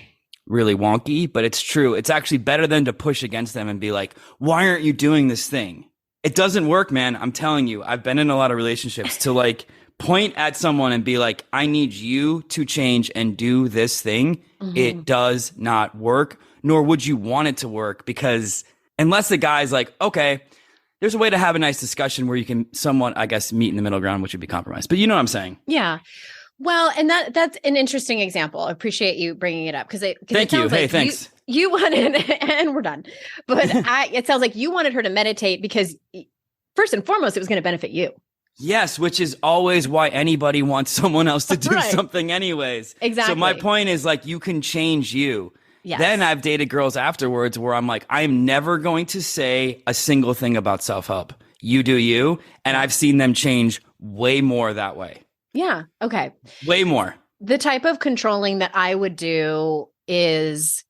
A: really wonky, but it's true. It's actually better than to push against them and be like, why aren't you doing this thing? It doesn't work, man. I'm telling you, I've been in a lot of relationships to like point at someone and be like, I need you to change and do this thing. Mm-hmm. It does not work, nor would you want it to work, because unless the guy's like, okay, there's a way to have a nice discussion where you can somewhat, I guess, meet in the middle ground, which would be compromise. But you know what I'm saying?
E: Yeah. Well, and that's an interesting example. I appreciate you bringing it up because
A: thank you. Hey, thanks.
E: You wanted, and we're done. But it sounds like you wanted her to meditate because first and foremost, it was going to benefit you.
A: Yes, which is always why anybody wants someone else to do
E: right.
A: something anyways.
E: Exactly.
A: So my point is like, you can change you.
E: Yes.
A: Then I've dated girls afterwards where I'm like, I'm never going to say a single thing about self-help. You do you. And I've seen them change way more that way.
E: Yeah. Okay.
A: Way more.
E: The type of controlling that I would do is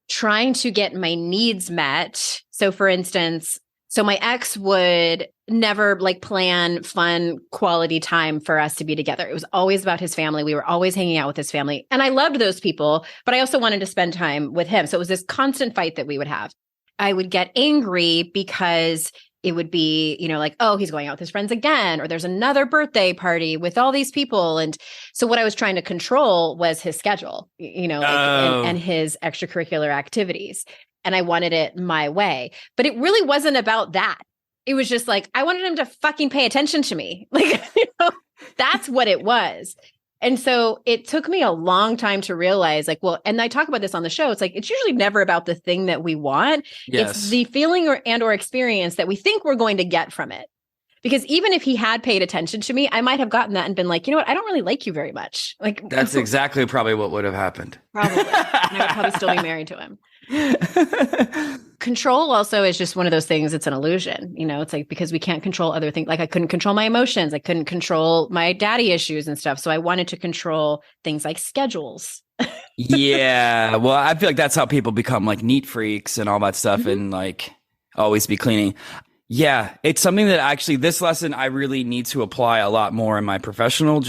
E: trying to get my needs met. So for instance, my ex would never like plan fun quality time for us to be together. It was always about his family. We were always hanging out with his family. And I loved those people, but I also wanted to spend time with him. So it was this constant fight that we would have. I would get angry because it would be, like, oh, he's going out with his friends again, or there's another birthday party with all these people. And so what I was trying to control was his schedule, and his extracurricular activities. And I wanted it my way, but it really wasn't about that.
F: It was just like, I wanted him to fucking pay attention to me. Like, that's what it was. And so it took me a long time to realize, like, well, and I talk about this on the show. It's like, it's usually never about the thing that we want.
A: Yes.
F: It's the feeling or experience that we think we're going to get from it. Because even if he had paid attention to me, I might have gotten that and been like, you know what? I don't really like you very much. Like,
A: That's exactly probably what would have happened.
F: Probably. And I would probably still be married to him. Control also is just one of those things. It's an illusion. It's like, because we can't control other things. Like I couldn't control my emotions. I couldn't control my daddy issues and stuff. So I wanted to control things like schedules.
A: Yeah. Well, I feel like that's how people become like neat freaks and all that stuff and like always be cleaning. Yeah. It's something that actually this lesson I really need to apply a lot more in my professional,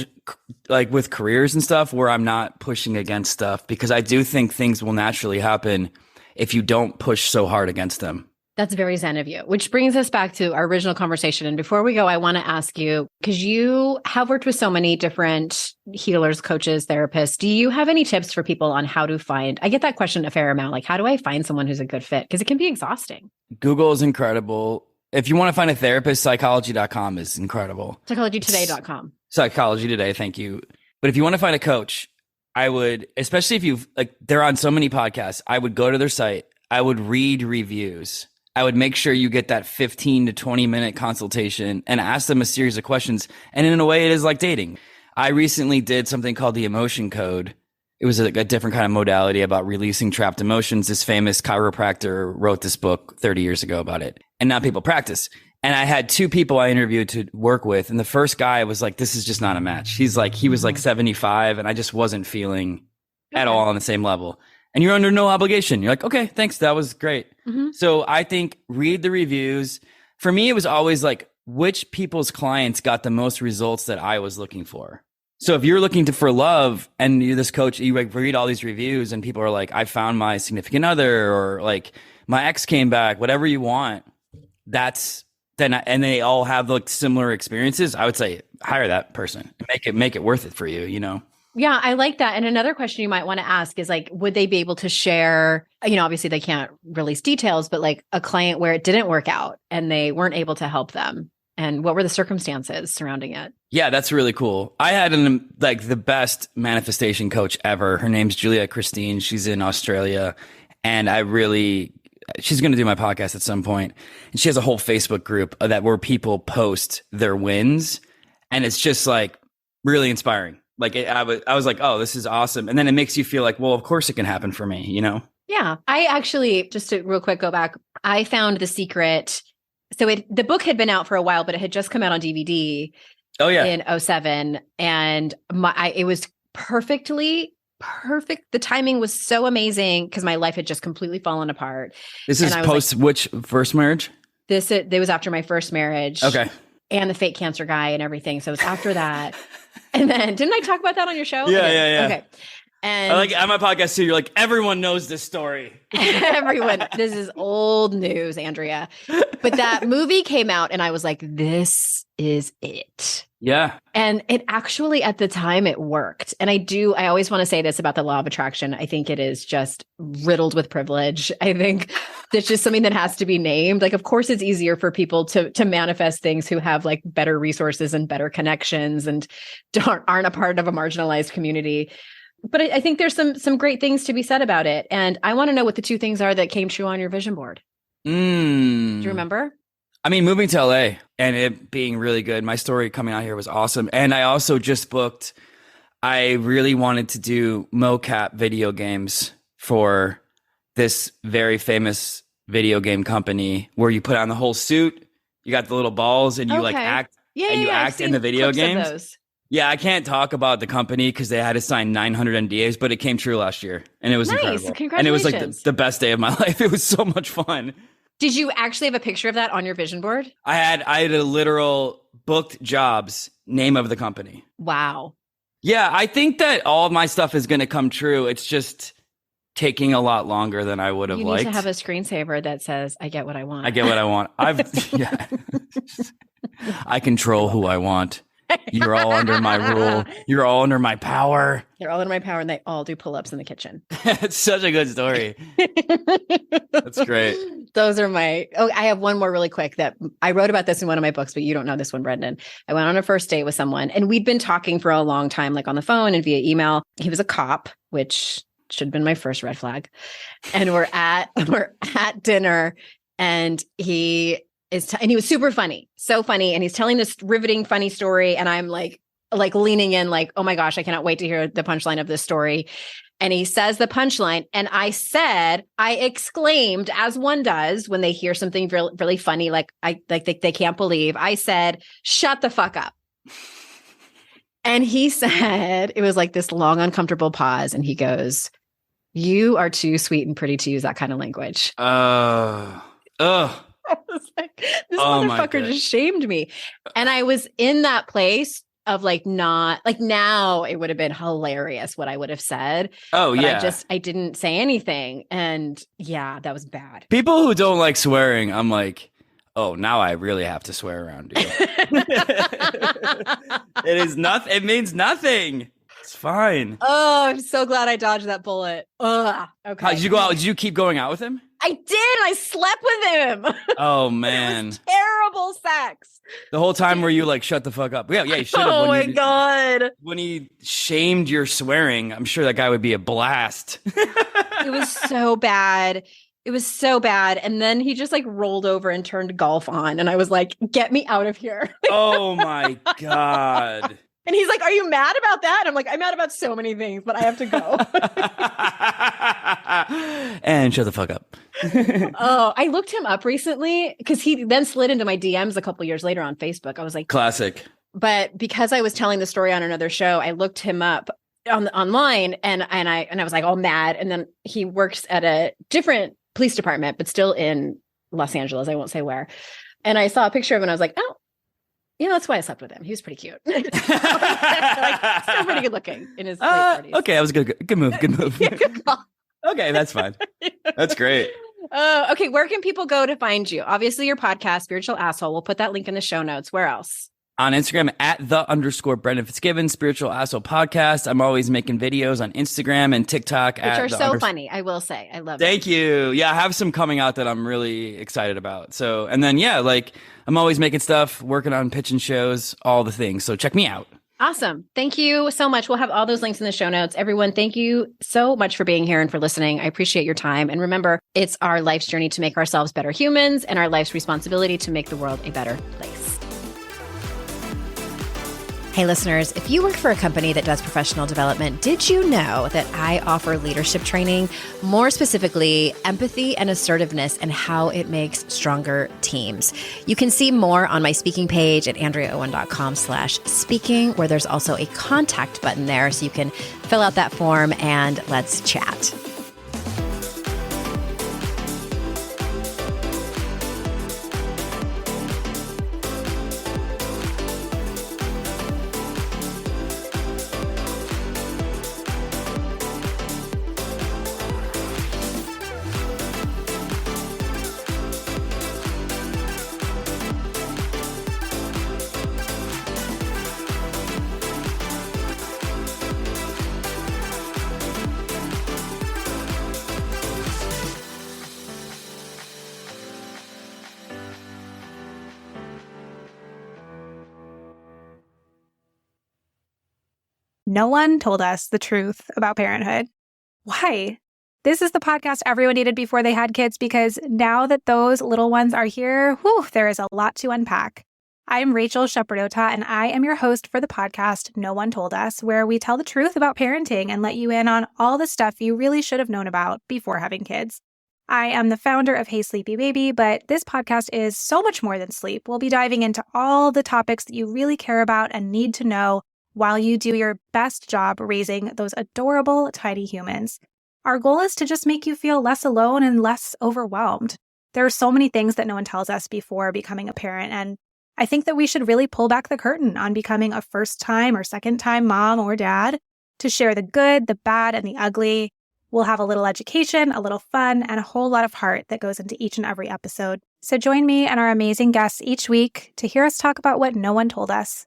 A: like with careers and stuff where I'm not pushing against stuff, because I do think things will naturally happen if you don't push so hard against them.
F: That's very zen of you, which brings us back to our original conversation. And before we go, I want to ask you, because you have worked with so many different healers, coaches, therapists, do you have any tips for people on how to find, I get that question a fair amount, like, how do I find someone who's a good fit? Because it can be exhausting.
A: Google is incredible. If you want to find a therapist, psychology.com is incredible.
F: Psychologytoday.com.
A: Psychology Today, thank you. But if you want to find a coach, I would, especially if you've like, they're on so many podcasts, I would go to their site. I would read reviews. I would make sure you get that 15 to 20 minute consultation and ask them a series of questions. And in a way, it is like dating. I recently did something called the emotion code. It was a different kind of modality about releasing trapped emotions. This famous chiropractor wrote this book 30 years ago about it. And now people practice. And I had two people I interviewed to work with. And the first guy was like, this is just not a match. He was like 75 and I just wasn't feeling at all on the same level. And you're under no obligation. You're like, okay, thanks. That was great. So I think read the reviews. For me, it was always like, which people's clients got the most results that I was looking for. So if you're looking for love and you're this coach, you like read all these reviews and people are like, I found my significant other, or like my ex came back, whatever you want. And they all have like similar experiences. I would say hire that person, make it worth it for you,
F: Yeah, I like that. And another question you might want to ask is like, would they be able to share, obviously they can't release details, but like a client where it didn't work out and they weren't able to help them, and what were the circumstances surrounding it? Yeah,
A: that's really cool. I had the best manifestation coach ever. Her name's Juliet Christine. She's in Australia, and she's going to do my podcast at some point. And she has a whole Facebook group where people post their wins. And it's just like really inspiring. Like I was like, oh, this is awesome. And then it makes you feel like, well, of course it can happen for me,
F: Yeah. I actually, just to real quick go back, I found The Secret. So the book had been out for a while, but it had just come out on DVD.
A: Oh yeah.
F: In 2007. And it was perfect. The timing was so amazing because my life had just completely fallen apart.
A: This is post which first marriage?
F: It was after my first marriage.
A: Okay.
F: And the fake cancer guy and everything. So it was after that. And then didn't I talk about that on your show?
A: Yeah.
F: Okay. And
A: I like on my podcast too, you're like, everyone knows this story.
F: Everyone. This is old news, Andrea. But that movie came out and I was like, this is it.
A: Yeah.
F: And it actually, at the time, it worked. And I always want to say this about the law of attraction. I think it is just riddled with privilege. I think it's just something that has to be named. Like, of course, it's easier for people to manifest things who have like better resources and better connections and aren't a part of a marginalized community. But I think there's some great things to be said about it. And I want to know what the two things are that came true on your vision board. Do you remember?
A: I mean, moving to LA and it being really good. My story coming out here was awesome. And I also just I really wanted to do mocap video games for this very famous video game company where you put on the whole suit, you got the little balls and you like act act in the video games. Yeah, I can't talk about the company because they had to sign 900 NDAs, but it came true last year and it was incredible.
F: Congratulations.
A: And it was like the best day of my life. It was so much fun.
F: Did you actually have a picture of that on your vision board?
A: I had a literal booked jobs name of the company.
F: Wow.
A: Yeah, I think that all of my stuff is going to come true. It's just taking a lot longer than I would have liked.
F: You need to have a screensaver that says, I get what I want.
A: I get what I want. I control who I want. You're all under my rule. You're all under my power.
F: They're all under my power and they all do pull-ups in the kitchen.
A: It's such a good story. That's great.
F: Those are my, I have one more really quick that I wrote about this in one of my books, but you don't know this one, Brendan. I went on a first date with someone and we'd been talking for a long time, like on the phone and via email. He was a cop, which should have been my first red flag. And we're at dinner and he was super funny, so funny. And he's telling this riveting, funny story. And I'm like leaning in like, oh my gosh, I cannot wait to hear the punchline of this story. And he says the punchline. And I exclaimed, as one does when they hear something really, really funny, like they can't believe. I said, shut the fuck up. And he said, it was like this long, uncomfortable pause. And he goes, you are too sweet and pretty to use that kind of language. I was like, this motherfucker just shamed me. And I was in that place of like, not like now it would have been hilarious what I would have said.
A: Oh,
F: but
A: yeah.
F: I didn't say anything. And yeah, that was bad.
A: People who don't like swearing, I'm like, oh, now I really have to swear around you. It is nothing. It means nothing. It's fine.
F: Oh, I'm so glad I dodged that bullet. Ugh. Okay.
A: How, did you go out? Did you keep going out with him?
F: I did. I slept with him.
A: Oh, man.
F: It was terrible sex.
A: The whole time were you like, shut the fuck up? Yeah, you should have.
F: Oh, my God.
A: When he shamed your swearing, I'm sure that guy would be a blast.
F: It was so bad. It was so bad. And then he just like rolled over and turned golf on. And I was like, get me out of here.
A: Oh, my God.
F: And he's like, are you mad about that? And I'm like, I'm mad about so many things, but I have to go.
A: And shut the fuck up.
F: Oh, I looked him up recently because he then slid into my DMs a couple years later on Facebook. I was like,
A: classic.
F: But because I was telling the story on another show, I looked him up online and I was like all mad. And then he works at a different police department, but still in Los Angeles. I won't say where. And I saw a picture of him and I was like, oh, yeah, that's why I slept with him. He was pretty cute. Like, still pretty good looking in his late 40s.
A: Okay, that was good move. Good move.
F: Yeah, good call.
A: Okay, that's fine. That's great.
F: Okay, where can people go to find you? Obviously, your podcast, Spiritual Asshole. We'll put that link in the show notes. Where else?
A: On Instagram at _Brendan Fitzgibbons, Spiritual Asshole Podcast. I'm always making videos on Instagram and TikTok.
F: Which are so funny, I will say. I love
A: Thank you. Yeah, I have some coming out that I'm really excited about. So, and then, yeah, like I'm always making stuff, working on pitching shows, all the things. So check me out.
F: Awesome. Thank you so much. We'll have all those links in the show notes. Everyone, thank you so much for being here and for listening. I appreciate your time. And remember, it's our life's journey to make ourselves better humans and our life's responsibility to make the world a better place.
B: Hey, listeners, if you work for a company that does professional development, did you know that I offer leadership training, more specifically, empathy and assertiveness and how it makes stronger teams? You can see more on my speaking page at andreaowen.com/speaking, where there's also a contact button there so you can fill out that form and let's chat.
G: No one told us the truth about parenthood. Why? This is the podcast everyone needed before they had kids because now that those little ones are here, there is a lot to unpack. I'm Rachel Shepardota, and I am your host for the podcast No One Told Us, where we tell the truth about parenting and let you in on all the stuff you really should have known about before having kids. I am the founder of Hey Sleepy Baby, but this podcast is so much more than sleep. We'll be diving into all the topics that you really care about and need to know while you do your best job raising those adorable, tiny humans. Our goal is to just make you feel less alone and less overwhelmed. There are so many things that no one tells us before becoming a parent, and I think that we should really pull back the curtain on becoming a first-time or second-time mom or dad to share the good, the bad, and the ugly. We'll have a little education, a little fun, and a whole lot of heart that goes into each and every episode. So join me and our amazing guests each week to hear us talk about what no one told us.